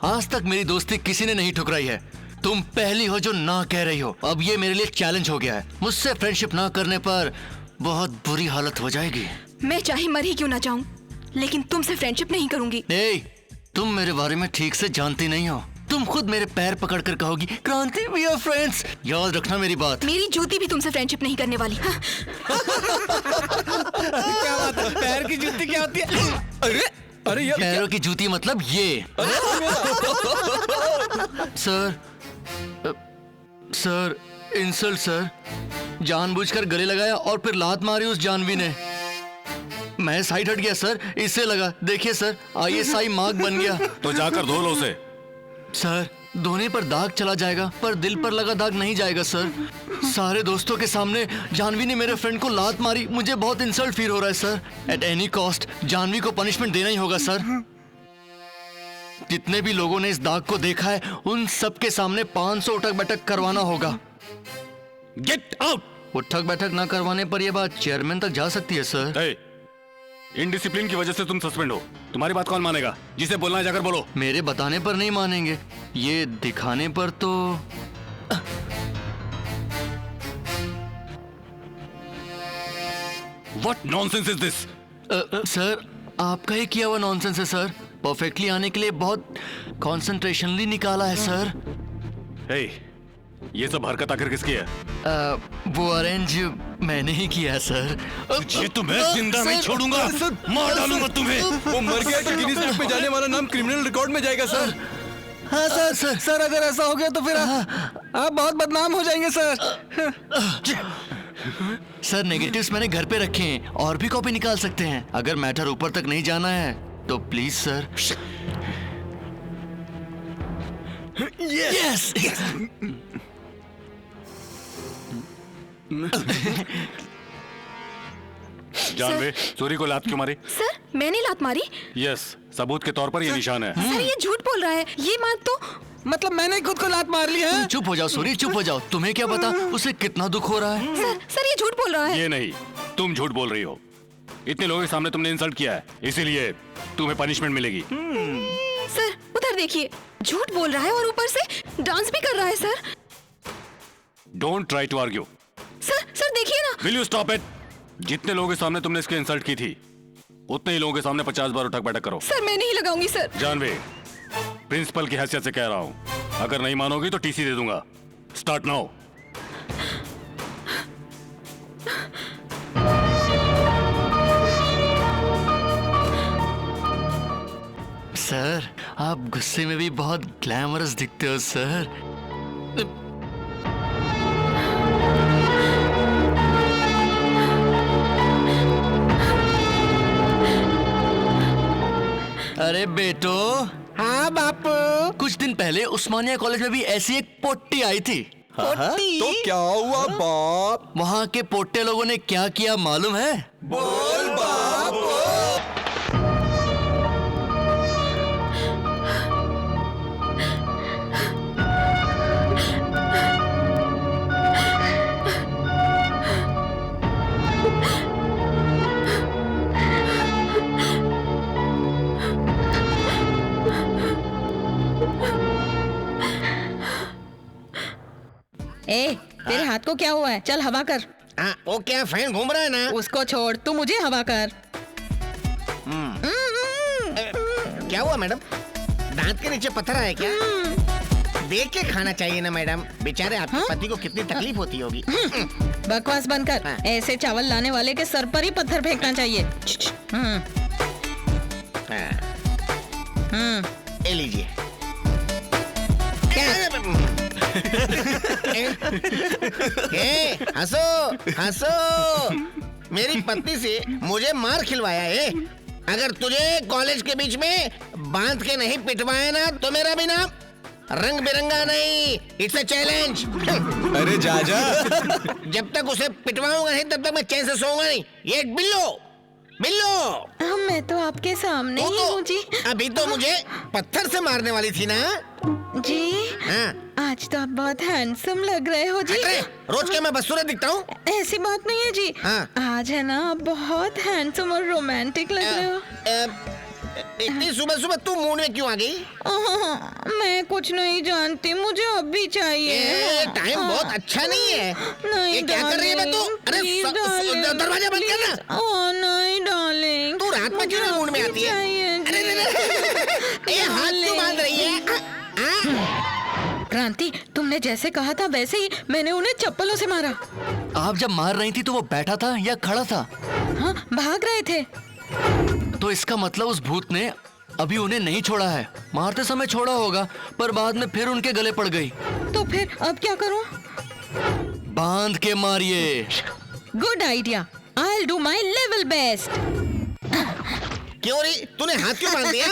आज तक मेरी दोस्ती किसी ने नहीं ठुकराई है। तुम पहली हो जो ना कह रही हो। अब ये मेरे लिए चैलेंज हो गया है। मुझसे फ्रेंडशिप ना करने पर बहुत बुरी हालत हो जाएगी। मैं चाहे मर ही क्यों ना जाऊं, लेकिन तुमसे फ्रेंडशिप नहीं करूंगी। तुम मेरे बारे में ठीक से जानती नहीं हो। तुम खुद मेरे पैर पकड़कर कहोगी क्रांति वी आर फ्रेंड्स। याद रखना मेरी बात। मेरी जूती भी तुमसे फ्रेंडशिप नहीं करने वाली। हाँ। क्या बात है? पैर की जूती क्या होती है? अरे यार, पैरों की जूती मतलब ये। Sir insult sir. जानबूझकर गले लगाया और फिर लात मारी उस जानवी ने। मैं साइड हट गया सर, इससे लगा। देखिए सर, ISI मार्क बन गया। तो जाकर धो लो उसे। सर, धोने पर दाग चला जाएगा, पर दिल पर लगा दाग नहीं जाएगा सर। सारे दोस्तों के सामने जानवी ने मेरे फ्रेंड को लात मारी, मुझे बहुत इंसल्ट फील हो रहा है sir. At any cost Janvi को पनिशमेंट देना ही होगा सर। जितने भी लोगों ने इस दाग को देखा है, उन सब के सामने 500 उठक बैठक करवाना होगा। Get out. उठक बैठक ना करवाने पर यह बात चेयरमैन तक जा सकती है सर। इनडिसिप्लिन की वजह से तुम सस्पेंड हो। तुम्हारी बात कौन मानेगा? जिसे बोलना है जाकर बोलो। मेरे बताने पर नहीं मानेंगे, ये दिखाने पर तो। What nonsense is this? Sir, आपका ही किया हुआ नॉनसेंस है सर। परफेक्टली आने के लिए बहुत कॉन्सेंट्रेशनली निकाला है सर। Hey, ये सब हरकत आखिर किसकी है? वो अरेंज मैंने ही किया है सर। ये तो मैं जिंदा नहीं छोड़ूंगा, मार डालूंगा तुम्हें। वो मर गया तो गिनीज बुक में जाने वाला नाम क्रिमिनल रिकॉर्ड में जाएगा सर। हाँ सर, सर अगर ऐसा हो गया तो फिर आप बहुत बदनाम हो जाएंगे सर। सर, नेगेटिव्स मैंने घर पे रखे हैं, और भी कॉपी निकाल सकते हैं। अगर मैटर ऊपर तक नहीं जाना है तो प्लीज सर। यस। जानवे, सूरी को लात क्यों मारी? सर, मैंने लात मारी? यस, सबूत के तौर पर ये निशान है। सर, ये झूठ बोल रहा है। ये मार्क तो मतलब मैंने खुद को लात मार ली है। चुप हो जाओ सूरी, चुप हो जाओ। तुम्हें क्या पता उसे कितना दुख हो रहा है। सर ये झूठ बोल रहा है। ये नहीं, तुम झूठ बोल रही हो। इतने लोगों के सामने तुमने इंसल्ट किया है, इसीलिए तुम्हें पनिशमेंट मिलेगी। सर, उधर देखिए, झूठ बोल रहा है और ऊपर से डांस भी कर रहा है sir. Don't try to argue. Sir देखिए ना। Will you stop it? जितने लोगों के सामने तुमने इसकी इंसल्ट की थी, उतने ही लोगों के सामने 50 बार उठक बैठक करो। सर, मैं नहीं लगाऊंगी सर। जानवे, प्रिंसिपल की हैसियत से कह रहा हूं, अगर नहीं मानोगी तो टीसी दे दूंगा। Start now. सर, आप गुस्से में भी बहुत ग्लैमरस दिखते हो सर। अरे बेटो। हाँ बापू। कुछ दिन पहले उस्मानिया कॉलेज में भी ऐसी एक पोट्टी आई थी। पोट्टी? तो क्या हुआ बाप? वहाँ के पोट्टे लोगों ने क्या किया मालूम है? बोल बाप। ए, तेरे हाथ को क्या हुआ है? चल हवा कर। हाँ, वो क्या फैन घूम रहा है ना? उसको छोड़, तू मुझे हवा कर। क्या हुआ मैडम? दांत के नीचे पत्थर है क्या? देख के खाना चाहिए ना मैडम, बेचारे आपके पति को कितनी तकलीफ होती होगी। बकवास बंद कर। हाँ। ऐसे चावल लाने वाले के सर पर ही पत्थर फेंकना चाहिए। ये लीजिए। हंसो हंसो, मेरी पत्नी से मुझे मार खिलवाया है। अगर तुझे कॉलेज के बीच में बांध के नहीं पिटवाया ना तो मेरा भी नाम रंग बिरंगा नहीं, इट्स अ चैलेंज। अरे जा। जब तक उसे पिटवाऊंगा नहीं तब तक मैं चैन से सोऊंगा नहीं। ये बिल्लो बिल्लो। मैं तो आपके सामने ही हूँ जी। अभी तो मुझे पत्थर से मारने वाली थी ना जी। हाँ। आज तो आप बहुत हैंडसम लग रहे हो जी। अरे, रोज क्या मैं बदसूरत दिखता हूँ? ऐसी बात नहीं है जी। हाँ। आज है ना, आप बहुत हैंडसम और रोमांटिक लग रहे हो। इतनी सुबह सुबह तू मूड में क्यों आ गई? मैं कुछ नहीं जानती, मुझे अभी चाहिए। टाइम बहुत अच्छा नहीं है। नहीं, ये क्या कर रही है तू? अरे दरवाजा बंद करना। नहीं डार्लिंग, तू रात में क्यों मूड में आती है? अरे हाथ क्यों बांध रही है? क्रांति, तुमने जैसे कहा था वैसे ही मैंने उन्हें चप्पलों से मारा। आप जब मार रही थी तो वो बैठा था या खड़ा था? हाँ, भाग रहे थे। तो इसका मतलब उस भूत ने अभी उन्हें नहीं छोड़ा है। मारते समय छोड़ा होगा, पर बाद में फिर उनके गले पड़ गई। तो फिर अब क्या करूं? बांध के मारिए। Good idea, I'll do my level best. क्यों री, तूने हाथ क्यों बांध दिया?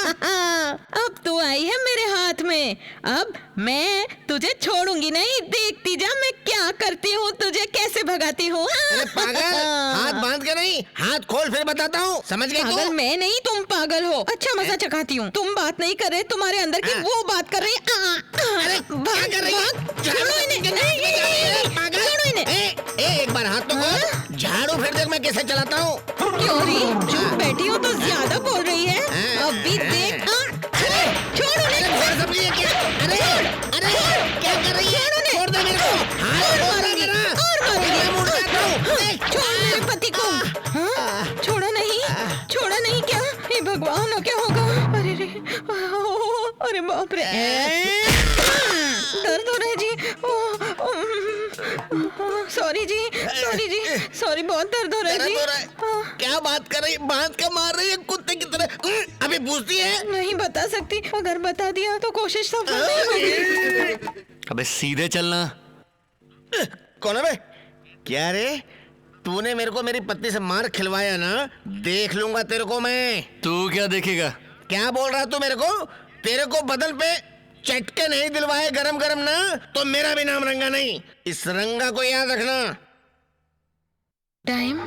अब तू आई है मेरे हाथ में, अब मैं तुझे छोड़ूंगी नहीं। देखती जा मैं क्या करती हूँ, तुझे कैसे भगाती हूँ। अरे पागल, हाथ बांध के नहीं, हाथ खोल फिर बताता हूँ, समझ गई पागल तू? मैं नहीं, तुम पागल हो। अच्छा मजा चखाती हूँ। तुम बात नहीं कर रहे, तुम्हारे अंदर की वो बात कर रही। अरे क्या कर रही है? छोड़ो इन्हें, पागल, छोड़ो इन्हें। एक बार हाथ तो खोल, झाड़ू फिर देख मैं कैसे चलाता हूँ। क्यों री, चुप बैठी हो तो ज्यादा बोल रही है। अभी देख। छोड़ उन्हें। अरे क्या कर रही है? छोड़ दे मेरे को। और मारूंगी। छोड़ मेरे पति को। छोड़ा नहीं क्या? हे भगवान क्या होगा? अरे रे, अरे बाप रे, दर्द हो रहा है जी। सॉरी जी, सॉरी, बहुत दर्द हो रहा है जी। क्या बात कर रही, बांध के मार रही है कुत्ते की तरह। अभी पूछती है? नहीं बता सकती, अगर बता दिया तो कोशिश सफल नहीं होगी। अबे सीधे चलना। कौन है बे? क्या रे, तूने मेरे को मेरी पत्नी से मार खिलवाया ना, देख लूंगा तेरे को मैं। तू क्या देखेगा? क्या बोल रहा तू मेरे को? तेरे को बदन पे चटके नहीं दिलवाए गरम गरम ना, तो मेरा भी नाम रंगा नहीं। इस रंगा को याद रखना। टाइम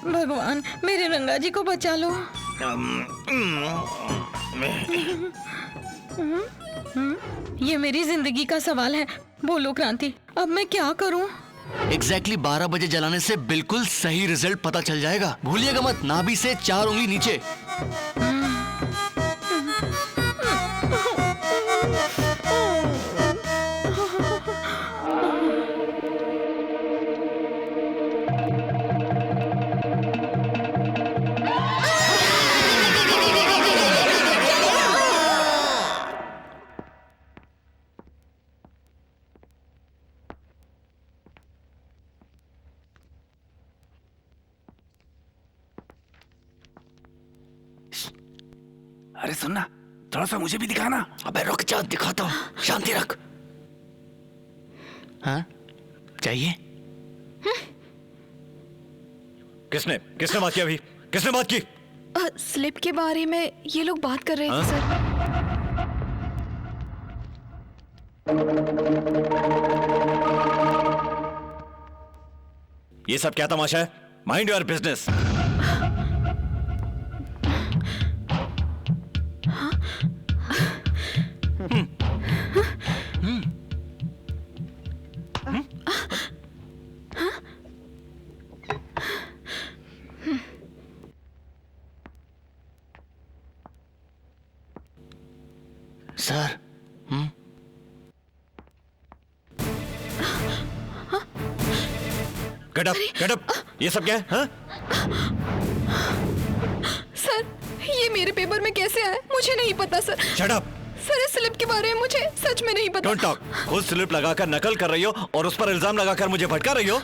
भगवान मेरे रंगा जी को बचा लो। ये मेरी जिंदगी का सवाल है। बोलो क्रांति, अब मैं क्या करूं? एग्जैक्टली 12 बजे जलाने से बिल्कुल सही रिजल्ट पता चल जाएगा। भूलिएगा मत, नाभि से 4 उंगली नीचे। अरे सुनना, थोड़ा सा मुझे भी दिखाना। अबे रुक जा, दिखाता हूँ, शांति रख। हाँ चाहिए? किसने बात की अभी? किसने बात की? स्लिप के बारे में ये लोग बात कर रहे थे सर। ये सब क्या तमाशा है? Mind your business. Sir get up. ये सब क्या है? हाँ? सर ये मेरे पेपर में कैसे आया मुझे नहीं पता सर। Shut up. सर इस स्लिप के बारे में मुझे सच में नहीं पता। Don't talk. खुद स्लिप लगाकर नकल कर रही हो और उस पर इल्जाम लगाकर मुझे भटका रही हो।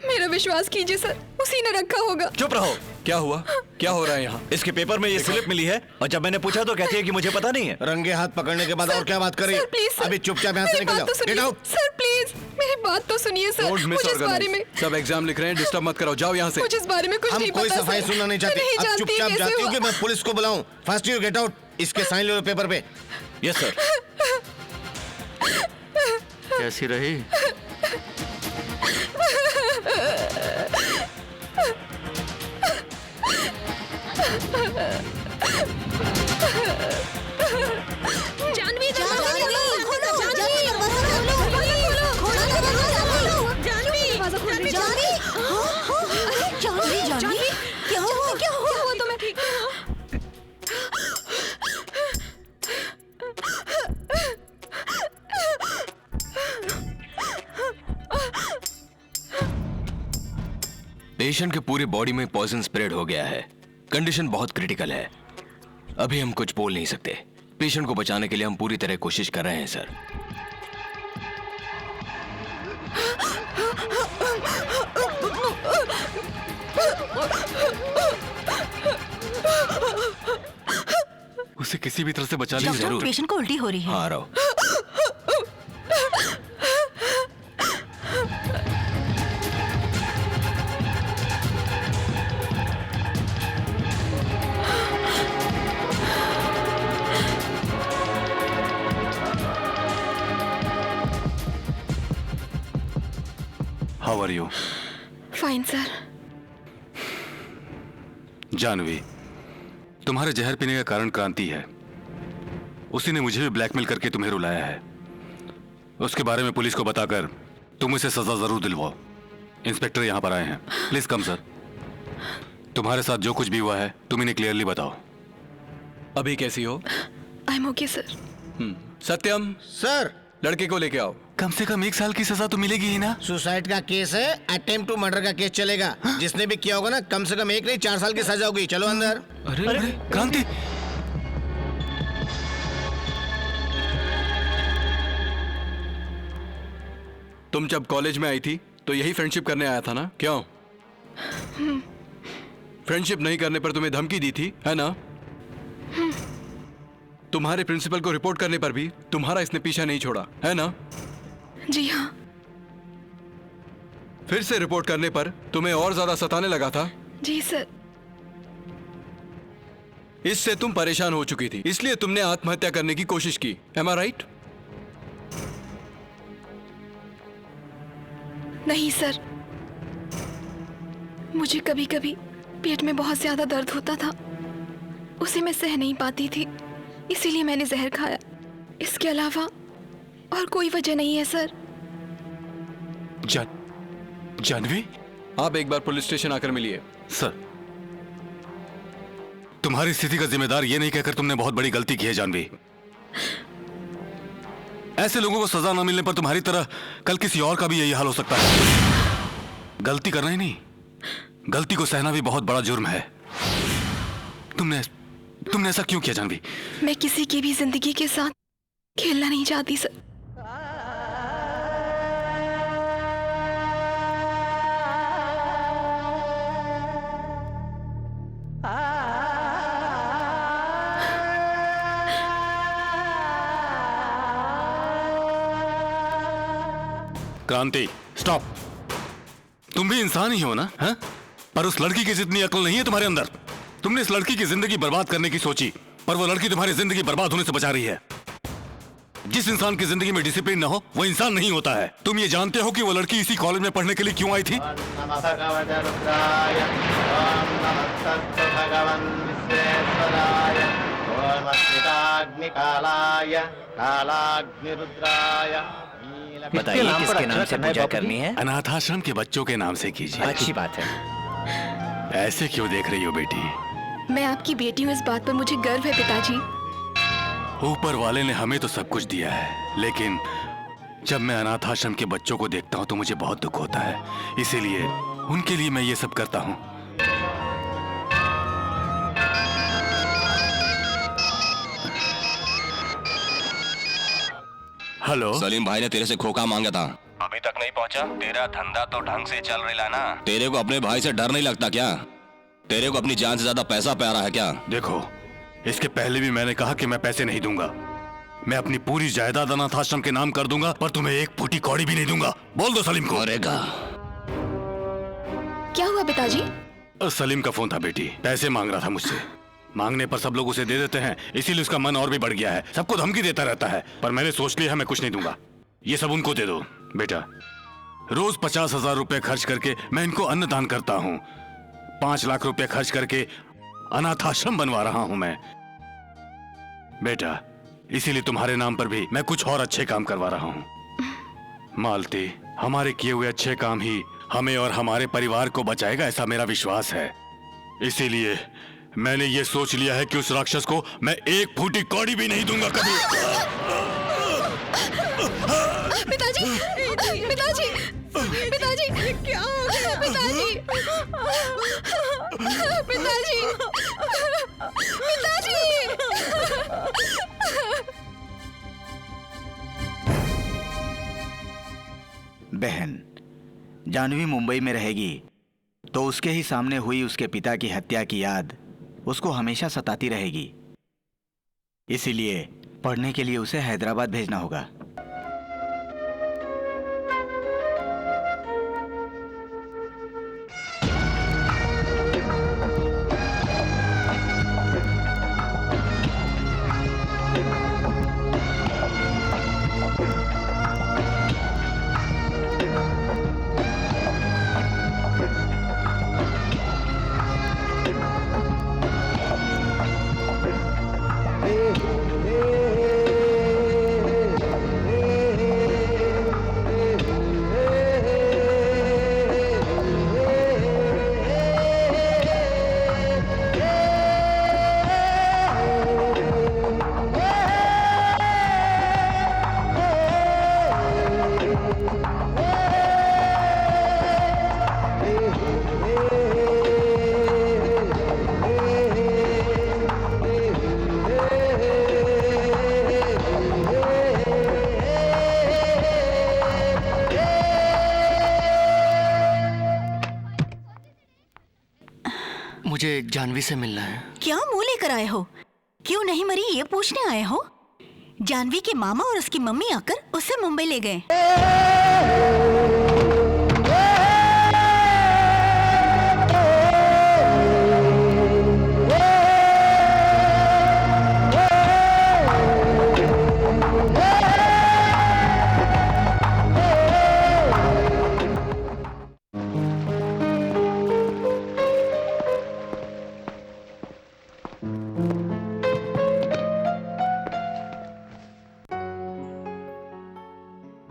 मेरा विश्वास कीजिए सर, उसी ने रखा होगा। चुप रहो। क्या हुआ? क्या हो रहा है यहाँ? इसके पेपर में ये स्लिप मिली है और जब मैंने पूछा तो कहती है कि मुझे पता नहीं है। रंगे हाथ पकड़ने के बाद और क्या बात कर रही है? प्लीज अभी चुपचाप यहाँ से निकल जाओ। Gate out. सर प्लीज मेरी बात तो सुनिए सर। डोंट मिस मुझे इस बारे में ऑर्गेनाइज। सब एग्जाम लिख रहे हैं, डिस्टर्ब मत कराओ। जाओ यहाँ से। मुझे इस बारे में कुछ हम नहीं कोई पता सफाई सर। सुनना नहीं मैं नहीं चाहते। अब जानती चुपचाप कैसे जाती हूँ हुआ। कि मैं पुलिस को बुलाऊं। Fast you get out. इसके साइन ले लो पेपर पे। Yes sir. कैसी रही? जानवी क्या हुआ तुम्हें? ठीक पेशेंट के पूरी बॉडी में पॉइजन स्प्रेड हो गया है। कंडीशन बहुत क्रिटिकल है। अभी हम कुछ बोल नहीं सकते। पेशेंट को बचाने के लिए हम पूरी तरह कोशिश कर रहे हैं सर। उसे किसी भी तरह से बचा लीजिए। डॉक्टर, जरूर। पेशेंट को उल्टी हो रही है। हाँ रहो। How are you? Fine sir. Janvi, तुम्हारे जहर पीने का कारण क्रांति है। उसी ने मुझे भी ब्लैकमेल करके तुम्हें रुलाया है। उसके बारे में पुलिस को बताकर तुम इसे सजा जरूर दिलवाओ। इंस्पेक्टर यहाँ पर आए हैं। Please come sir. तुम्हारे साथ जो कुछ भी हुआ है तुम इन्हें क्लियरली बताओ। अभी कैसी हो? I am okay sir. Satyam, sir, लड़के को लेके आओ। कम से कम 1 साल की सजा तो मिलेगी ही ना? सुसाइड का केस है, अटेम्प्ट टू मर्डर का केस चलेगा। जिसने भी किया होगा ना, कम से कम 1 नहीं 4 साल की सजा होगी। चलो अंदर। अरे क्रांति, तुम जब कॉलेज में आई थी तो यही फ्रेंडशिप करने आया था ना? क्यों? फ्रेंडशिप नहीं करने पर तुम्हें धमकी दी थी, है ना? तुम्हारे प्रिंसिपल को रिपोर्ट करने पर भी तुम्हारा इसने पीछा नहीं छोड़ा, है ना? जी हाँ। फिर से रिपोर्ट करने पर तुम्हें और ज्यादा सताने लगा था। जी सर। इससे तुम परेशान हो चुकी थी, इसलिए तुमने आत्महत्या करने की कोशिश की। एम आई राइट? नहीं सर, मुझे कभी कभी पेट में बहुत ज्यादा दर्द होता था, उसे मैं सह नहीं पाती थी, इसीलिए मैंने जहर खाया। इसके अलावा और कोई वजह नहीं है सर। जानवी, आप एक बार पुलिस स्टेशन आकर मिलिए। सर, तुम्हारी स्थिति का जिम्मेदार ये नहीं कहकर तुमने बहुत बड़ी गलती की है जानवी। ऐसे लोगों को सजा न मिलने पर तुम्हारी तरह कल किसी और का भी यही हाल हो सकता है। गलती करना ही नहीं, गलती को सहना भी बहुत बड़ा जुर्म है। तुमने ऐसा क्यों किया जानवी? मैं किसी की भी जिंदगी के साथ खेलना नहीं चाहती सर। क्रांति, स्टॉप। तुम भी इंसान ही हो ना? है? पर उस लड़की की जितनी अक्ल नहीं है तुम्हारे अंदर। तुमने इस लड़की की जिंदगी बर्बाद करने की सोची, पर वो लड़की तुम्हारी जिंदगी बर्बाद होने से बचा रही है। जिस इंसान की जिंदगी में डिसिप्लिन ना हो वो इंसान नहीं होता है। तुम ये जानते हो कि वो लड़की इसी कॉलेज में पढ़ने के लिए क्यों आई थी? बताइए किसके नाम से पूजा करनी है? अनाथ आश्रम के बच्चों के नाम से कीजिए। अच्छी बात है। ऐसे क्यों देख रही हो बेटी? मैं आपकी बेटी हूँ, इस बात पर मुझे गर्व है पिताजी। ऊपर वाले ने हमें तो सब कुछ दिया है, लेकिन जब मैं अनाथ आश्रम के बच्चों को देखता हूँ तो मुझे बहुत दुख होता है। इसीलिए उनके लिए मैं ये सब करता हूँ। हेलो, सलीम भाई ने तेरे से खोखा मांगा था, अभी तक नहीं पहुंचा। तेरा धंधा तो ढंग से चल रहा ना? तेरे को अपने भाई से डर नहीं लगता क्या? तेरे को अपनी जान से ज्यादा पैसा प्यारा है क्या? देखो, इसके पहले भी मैंने कहा कि मैं पैसे नहीं दूंगा। मैं अपनी पूरी जायदाद अनाथ आश्रम के नाम कर दूंगा, पर तुम्हें एक फूटी कौड़ी भी नहीं दूंगा। बोल दो सलीम को। मरेगा। क्या हुआ पिताजी? सलीम का फोन था बेटी, पैसे मांग रहा था मुझसे। मांगने पर सब लोग उसे दे देते हैं, इसीलिए उसका मन और भी बढ़ गया है। सबको धमकी देता रहता है, पर मैंने सोच लिया है मैं कुछ नहीं दूंगा। ये सब उनको दे दो। बेटा, रोज 50,000 रुपए खर्च करके मैं इनको अन्नदान करता हूँ। 5 लाख रुपए खर्च करके अनाथ आश्रम बनवा रहा हूं मैं। बेटा, इसीलिए तुम्हारे नाम पर भी मैं कुछ और अच्छे काम करवा रहा हूं। मालती, हमारे किए हुए अच्छे काम ही हमें और हमारे परिवार को बचाएगा, ऐसा मेरा विश्वास है। इसीलिए मैंने ये सोच लिया है कि उस राक्षस को मैं एक फूटी कौड़ी भी नहीं दूंगा कभी। पिताजी, पिताजी, पिताजी, क्या हो गया पिताजी? पिताजी, पिताजी, बहन जानवी मुंबई में रहेगी तो उसके ही सामने हुई उसके पिता की हत्या की याद उसको हमेशा सताती रहेगी। इसीलिए पढ़ने के लिए उसे हैदराबाद भेजना होगा। मुझे जानवी से मिलना है। क्या मुंह लेकर आए हो? क्यों नहीं मरी ये पूछने आए हो? जानवी के मामा और उसकी मम्मी आकर उसे मुंबई ले गए।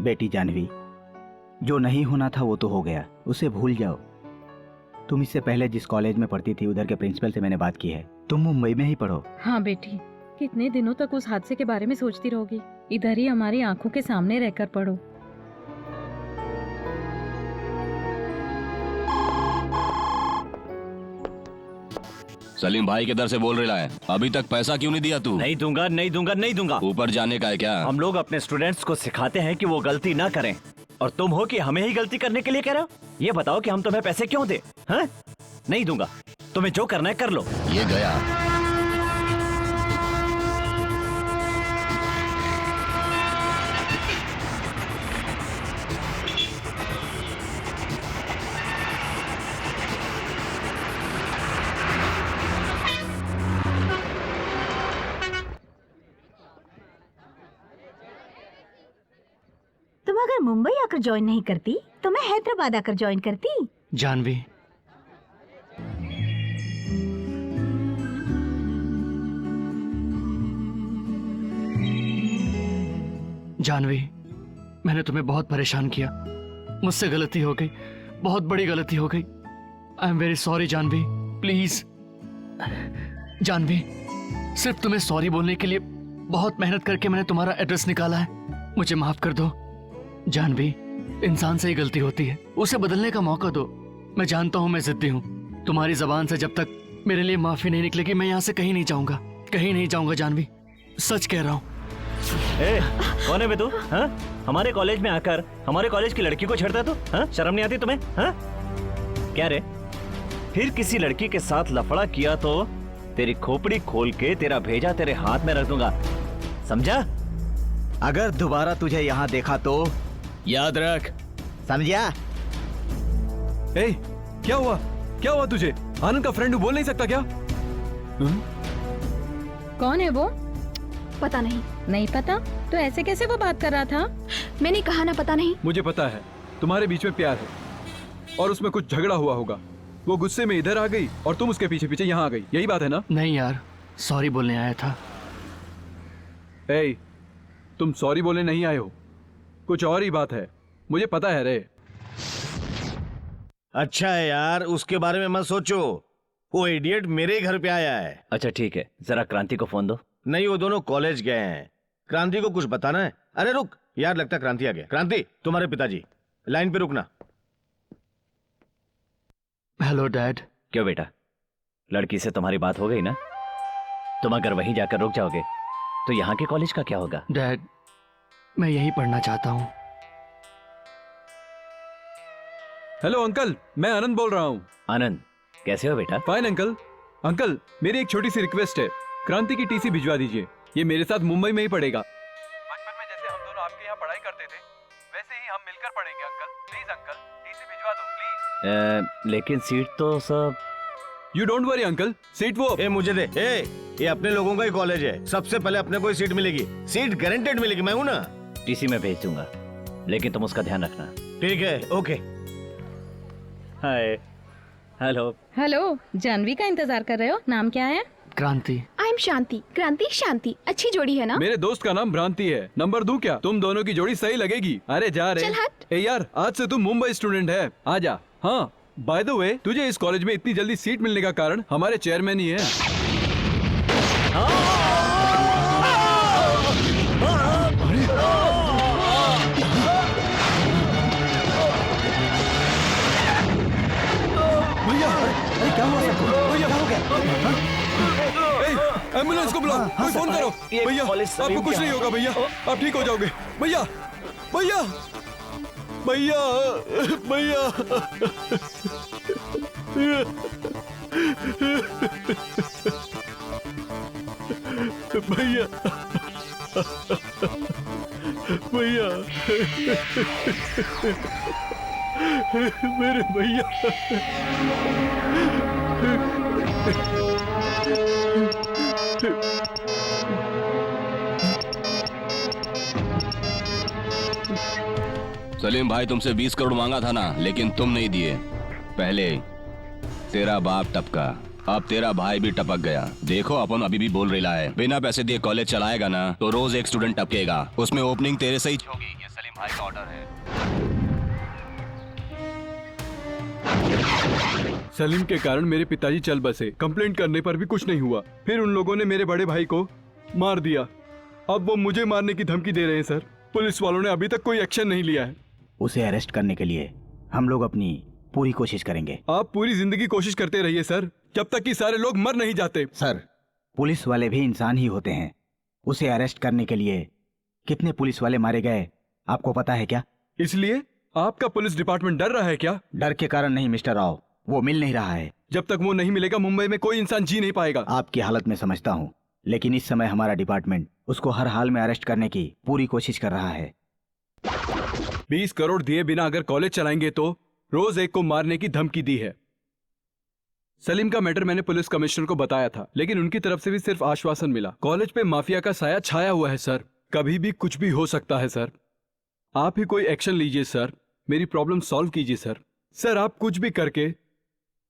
बेटी जानवी, जो नहीं होना था वो तो हो गया, उसे भूल जाओ। तुम इससे पहले जिस कॉलेज में पढ़ती थी उधर के प्रिंसिपल से मैंने बात की है, तुम मुंबई में ही पढ़ो। हाँ बेटी, कितने दिनों तक उस हादसे के बारे में सोचती रहोगी? इधर ही हमारी आंखों के सामने रहकर पढ़ो। सलीम भाई के दर से बोल रहा है, अभी तक पैसा क्यों नहीं दिया तू? नहीं दूंगा, नहीं दूंगा, नहीं दूंगा। ऊपर जाने का है क्या? हम लोग अपने स्टूडेंट्स को सिखाते हैं कि वो गलती ना करें, और तुम हो कि हमें ही गलती करने के लिए कह रहे हो? ये बताओ कि हम तुम्हें पैसे क्यों दे? हाँ? नहीं दूंगा, तुम्हें जो करना है कर लो। ये गया। तुम अगर मुंबई आकर ज्वाइन नहीं करती तो मैं हैदराबाद आकर ज्वाइन करती। जानवी, जानवी, मैंने तुम्हें बहुत परेशान किया, मुझसे गलती हो गई, बहुत बड़ी गलती हो गई। I am very sorry Janvi, please. Janvi, सिर्फ तुम्हें सॉरी बोलने के लिए बहुत मेहनत करके मैंने तुम्हारा एड्रेस निकाला है, मुझे माफ कर दो। जानवी, इंसान से ही गलती होती है, उसे बदलने का मौका दो। मैं जानता हूँ मैं जिद्दी हूँ, तुम्हारी जबान से जब तक मेरे लिए माफी नहीं निकलेगी मैं यहाँ से कहीं नहीं जाऊंगा, कहीं नहीं जाऊंगा जानवी, सच कह रहा हूँ। कौन है बे तू? हाँ? हमारे कॉलेज में आकर हमारे कॉलेज की लड़की को छेड़ता तू? हाँ? शर्म नहीं आती तुम्हें? हाँ? क्या रे, फिर किसी लड़की के साथ लफड़ा किया तो तेरी खोपड़ी खोल के तेरा भेजा तेरे हाथ में रख दूंगा, समझा? अगर दोबारा तुझे यहाँ देखा तो याद रख, समझा? क्या हुआ? क्या हुआ तुझे? आनंद का फ्रेंड बोल नहीं सकता क्या? कौन है वो? पता नहीं। नहीं पता? तो ऐसे कैसे वो बात कर रहा था? मैंने कहा ना पता नहीं। मुझे पता है तुम्हारे बीच में प्यार है और उसमें कुछ झगड़ा हुआ होगा, वो गुस्से में इधर आ गई और तुम उसके पीछे पीछे यहाँ आ गई, यही बात है ना? नहीं यार, सॉरी बोलने आया था। तुम सॉरी बोलने नहीं आए हो, कुछ और ही बात है, मुझे पता है रे। अच्छा है यार, उसके बारे में मत सोचो, वो इडियट मेरे घर पे आया है। अच्छा ठीक है, जरा क्रांति को फोन दो। नहीं, वो दोनों कॉलेज गए हैं, क्रांति को कुछ बताना है। अरे रुक यार, लगता क्रांति आ गया। क्रांति, तुम्हारे पिताजी, लाइन पे रुकना। Hello dad. क्यों बेटा, लड़की से तुम्हारी बात हो गई ना? तुम अगर वहीं जाकर रुक जाओगे तो यहाँ के कॉलेज का क्या होगा? डैड, मैं यहीं पढ़ना चाहता हूँ। हेलो अंकल, मैं आनंद बोल रहा हूँ। आनंद, कैसे हो बेटा? Fine uncle. अंकल, मेरी एक छोटी सी रिक्वेस्ट है, क्रांति की टीसी भिजवा दीजिए। ये मेरे साथ मुंबई में ही पढ़ेगा। बचपन में जैसे हम दोनों आपके यहाँ पढ़ाई करते थे, वैसे ही हम मिलकर पढ़ेंगे अंकल। प्लीज अंकल, टीसी भिजवा दो प्लीज। लेकिन सीट तो सब। You don't worry uncle, seat वो। मुझे दे। ये अपने लोगों का ही कॉलेज है, सबसे पहले अपने को ही सीट मिलेगी। सीट गारंटेड मिलेगी, मैं हूँ ना। टीसी में भेज दूंगा, लेकिन तुम उसका ध्यान रखना। ठीक है, ओके। हाय। हेलो। हेलो, जानवी का इंतजार कर रहे हो? नाम क्या है? क्रांति। आई एम शांति। क्रांति शांति, अच्छी जोड़ी है ना? मेरे दोस्त का नाम भ्रांति है। नंबर दूं क्या? तुम दोनों की जोड़ी सही लगेगी। अरे जा रे। चल हट। ए यार, आज से तुम मुंबई स्टूडेंट है, आजा। हाँ, बाय द वे, तुझे इस कॉलेज में इतनी जल्दी सीट मिलने का कारण हमारे चेयरमैन ही है। भैया, अरे क्या हुआ सबको? भैया, क्या हो गया? एम्बुलेंस को बुलाओ, कोई फोन करो। भैया, आपको कुछ नहीं होगा भैया, आप ठीक हो जाओगे। भैया, भैया, भैया, भैया, भैया, भैया, मेरे भैया। सलीम भाई तुमसे 20 करोड़ मांगा था ना, लेकिन तुम नहीं दिए। पहले तेरा बाप टपका, अब तेरा भाई भी टपक गया। देखो अपन अभी भी बोल रहा है, बिना पैसे दिए कॉलेज चलाएगा ना तो रोज एक स्टूडेंट टपकेगा। उसमें ओपनिंग तेरे से ही होगी। ये सलीम भाई का ऑर्डर है। सलीम के कारण मेरे पिताजी चल बसे। कंप्लेंट करने पर भी कुछ नहीं हुआ। फिर उन लोगों ने मेरे बड़े भाई को मार दिया। अब वो मुझे मारने की धमकी दे रहे हैं सर। पुलिस वालों ने अभी तक कोई एक्शन नहीं लिया है। उसे अरेस्ट करने के लिए हम लोग अपनी पूरी कोशिश करेंगे। आप पूरी जिंदगी कोशिश करते रहिए सर, जब तक कि सारे लोग मर नहीं जाते। सर, पुलिस वाले भी इंसान ही होते हैं। उसे अरेस्ट करने के लिए कितने पुलिस वाले मारे गए आपको पता है क्या? इसलिए आपका पुलिस डिपार्टमेंट डर रहा है क्या? डर के कारण नहीं मिस्टर राव, वो मिल नहीं रहा है। जब तक वो नहीं मिलेगा मुंबई में कोई इंसान जी नहीं पाएगा। आपकी हालत में समझता हूँ, लेकिन इस समय हमारा डिपार्टमेंट उसको हर हाल में अरेस्ट करने की पूरी कोशिश कर रहा है। 20 करोड़ दिए बिना अगर कॉलेज चलाएंगे तो रोज एक को मारने की धमकी दी है। सलीम का मैटर मैंने पुलिस कमिश्नर को बताया था, लेकिन उनकी तरफ से भी सिर्फ आश्वासन मिला। कॉलेज पे माफिया का साया छाया हुआ है सर, कभी भी कुछ भी हो सकता है सर। आप ही कोई एक्शन लीजिए सर, मेरी प्रॉब्लम सॉल्व कीजिए सर। सर, आप कुछ भी करके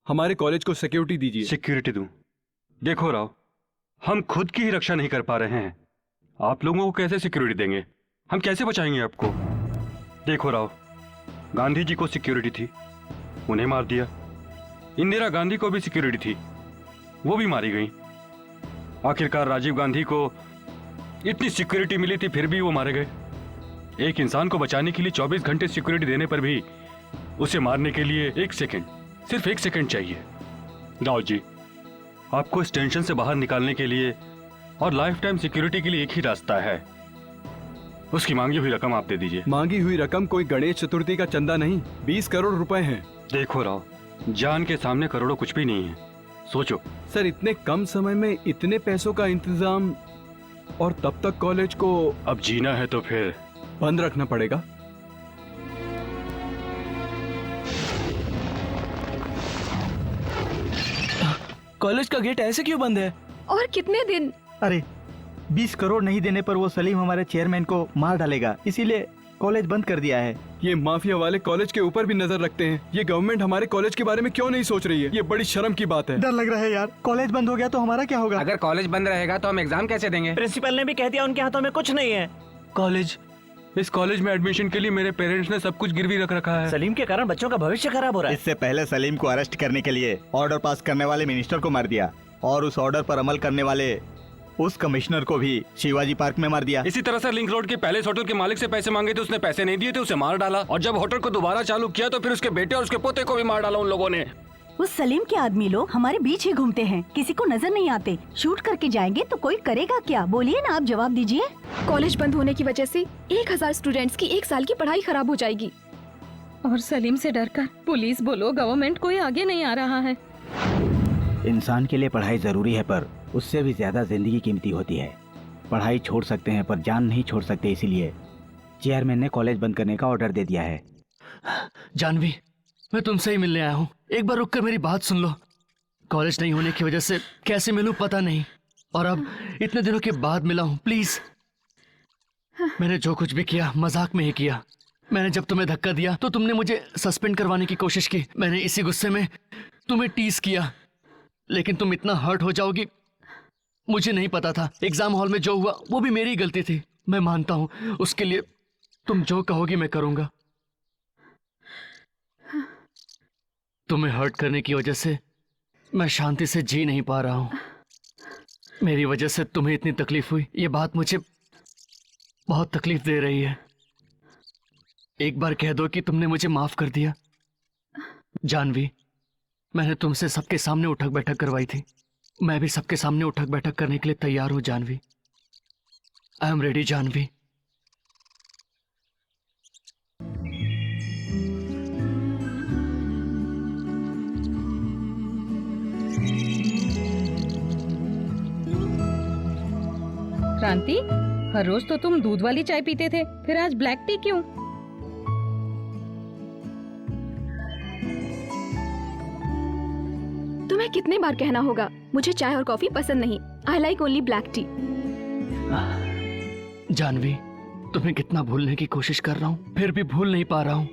हमारे कॉलेज को सिक्योरिटी दीजिए। सिक्योरिटी दूं? देखो राव, हम खुद की ही रक्षा नहीं कर पा रहे हैं, आप लोगों को कैसे सिक्योरिटी देंगे? हम कैसे बचाएंगे आपको? देखो राव, गांधी जी को सिक्योरिटी थी, उन्हें मार दिया। इंदिरा गांधी को भी सिक्योरिटी थी, वो भी मारी गई। आखिरकार राजीव गांधी को इतनी सिक्योरिटी मिली थी, फिर भी वो मारे गए। एक इंसान को बचाने के लिए 24 घंटे सिक्योरिटी देने पर भी उसे मारने के लिए 1 सेकंड, सिर्फ 1 सेकंड चाहिए। राव जी, आपको इस टेंशन से बाहर निकालने के लिए और लाइफ टाइम सिक्योरिटी के लिए एक ही रास्ता है, उसकी मांगी हुई रकम आप दे दीजिए। मांगी हुई रकम कोई गणेश चतुर्थी का चंदा नहीं, 20 करोड़ रुपए हैं। देखो राव, जान के सामने करोड़ों कुछ भी नहीं है, सोचो। सर, इतने कम समय में इतने पैसों का इंतजाम, और तब तक कॉलेज को अब जीना है तो फिर बंद रखना पड़ेगा। कॉलेज का गेट ऐसे क्यों बंद है? और कितने दिन? अरे 20 करोड़ नहीं देने पर वो सलीम हमारे चेयरमैन को मार डालेगा, इसीलिए कॉलेज बंद कर दिया है। ये माफिया वाले कॉलेज के ऊपर भी नजर रखते हैं। ये गवर्नमेंट हमारे कॉलेज के बारे में क्यों नहीं सोच रही है? ये बड़ी शर्म की बात है। डर लग रहा है यार, कॉलेज बंद हो गया तो हमारा क्या होगा? अगर कॉलेज बंद रहेगा तो हम एग्जाम कैसे देंगे? प्रिंसिपल ने भी कह दिया उनके हाथों में कुछ नहीं है। कॉलेज, इस कॉलेज में एडमिशन के लिए मेरे पेरेंट्स ने सब कुछ गिरवी रख रखा है। सलीम के कारण बच्चों का भविष्य खराब हो रहा है। इससे पहले सलीम को अरेस्ट करने के लिए ऑर्डर पास करने वाले मिनिस्टर को मार दिया, और उस ऑर्डर पर अमल करने वाले उस कमिश्नर को भी शिवाजी पार्क में मार दिया। इसी तरह से लिंक रोड के पैलेस होटल के मालिक से पैसे मांगे थे, उसने पैसे नहीं दिए थे, उसे मार डाला। और जब होटल को दोबारा चालू किया तो फिर उसके बेटे और उसके पोते को भी मार डाला उन लोगों ने। उस सलीम के आदमी लोग हमारे बीच ही घूमते हैं, किसी को नजर नहीं आते। शूट करके जाएंगे तो कोई करेगा क्या? बोलिए ना, आप जवाब दीजिए। कॉलेज बंद होने की वजह से 1000 स्टूडेंट्स की 1 साल की पढ़ाई खराब हो जाएगी। और सलीम से डरकर पुलिस बोलो, गवर्नमेंट कोई आगे नहीं आ रहा है। इंसान के लिए पढ़ाई जरूरी है, पर उससे भी ज्यादा जिंदगी कीमती होती है। पढ़ाई छोड़ सकते हैं पर जान नहीं छोड़ सकते, इसीलिए चेयरमैन ने कॉलेज बंद करने का ऑर्डर दे दिया है। जानवी, मैं तुमसे ही मिलने आया हूँ, एक बार रुककर मेरी बात सुन लो। कॉलेज नहीं होने की वजह से कैसे मिलूं पता नहीं, और अब इतने दिनों के बाद मिला हूँ। प्लीज, मैंने जो कुछ भी किया मजाक में ही किया। मैंने जब तुम्हें धक्का दिया तो तुमने मुझे सस्पेंड करवाने की कोशिश की। मैंने इसी गुस्से में तुम्हें टीज किया, लेकिन तुम इतना हर्ट हो जाओगी मुझे नहीं पता था। एग्जाम हॉल में जो हुआ वो भी मेरी गलती थी, मैं मानता हूँ। उसके लिए तुम जो कहोगी मैं करूंगा। तुम्हें हर्ट करने की वजह से मैं शांति से जी नहीं पा रहा हूं। मेरी वजह से तुम्हें इतनी तकलीफ हुई, ये बात मुझे बहुत तकलीफ दे रही है। एक बार कह दो कि तुमने मुझे माफ कर दिया। जानवी, मैंने तुमसे सबके सामने उठक बैठक करवाई थी, मैं भी सबके सामने उठक बैठक करने के लिए तैयार हूं Janvi. I am ready Janvi. Kranti, हर रोज तो तुम दूध वाली चाय पीते थे, फिर आज ब्लैक टी क्यों? तुम्हें कितने बार कहना होगा, मुझे चाय और कॉफी पसंद नहीं। I like only black tea. Janvi, तुम्हें कितना भूलने की कोशिश कर रहा हूँ, फिर भी भूल नहीं पा रहा हूँ।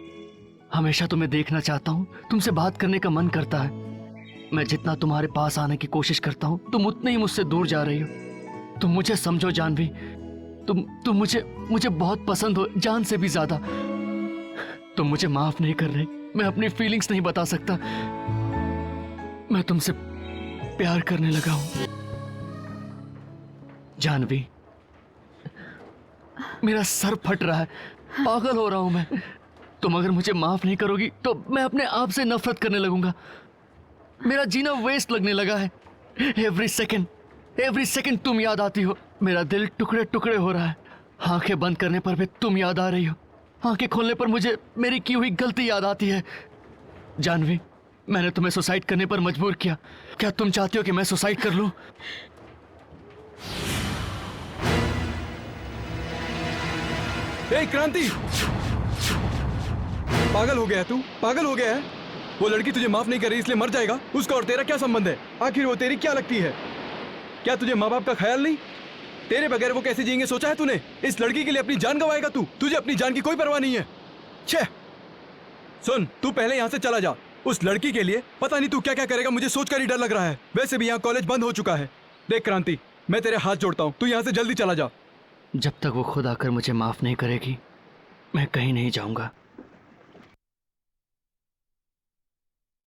हमेशा तुम्हें देखना चाहता हूँ, तुमसे बात करने का मन करता है। मैं जितना तुम्हारे पास आने की कोशिश करता हूँ, तुम उतने ही मुझसे दूर जा रही हो। तुम मुझे समझो जानवी, तुम मुझे बहुत पसंद हो, जान से भी ज्यादा। तुम मुझे माफ नहीं कर रहे, मैं अपनी फीलिंग्स नहीं बता सकता। मैं तुमसे प्यार करने लगा हूं जानवी। मेरा सर फट रहा है, पागल हो रहा हूं मैं। तुम अगर मुझे माफ नहीं करोगी तो मैं अपने आप से नफरत करने लगूंगा। मेरा जीना वेस्ट लगने लगा है। एवरी सेकंड तुम याद आती हो। मेरा दिल टुकड़े टुकड़े हो रहा है। आंखें बंद करने पर भी तुम याद आ रही हो, आंखें खोलने पर मुझे मेरी की हुई गलती याद आती है। जानवी, मैंने तुम्हें सुसाइड करने पर मजबूर किया। क्या तुम चाहती हो कि मैं सुसाइड कर लूं? ए क्रांति, पागल हो गया तू, पागल हो गया है। वो लड़की तुझे माफ नहीं कर रही इसलिए मर जाएगा, उसका और तेरा क्या संबंध है? आखिर वो तेरी क्या लगती है? क्या तुझे माँ बाप का ख्याल नहीं? तेरे बगैर वो कैसे जिएंगे सोचा है तूने? इस लड़की के लिए अपनी जान गंवाएगा तू? तुझे अपनी जान की कोई परवाह नहीं है। छे, सुन, तू पहले यहाँ से चला जा। उस लड़की के लिए पता नहीं तू क्या क्या करेगा, मुझे सोचकर ही डर लग रहा है। वैसे भी यहाँ कॉलेज बंद हो चुका है। देख क्रांति, मैं तेरे हाथ जोड़ता हूँ, तू यहाँ से जल्दी चला जा। जब तक वो खुद आकर मुझे माफ नहीं करेगी मैं कहीं नहीं जाऊंगा।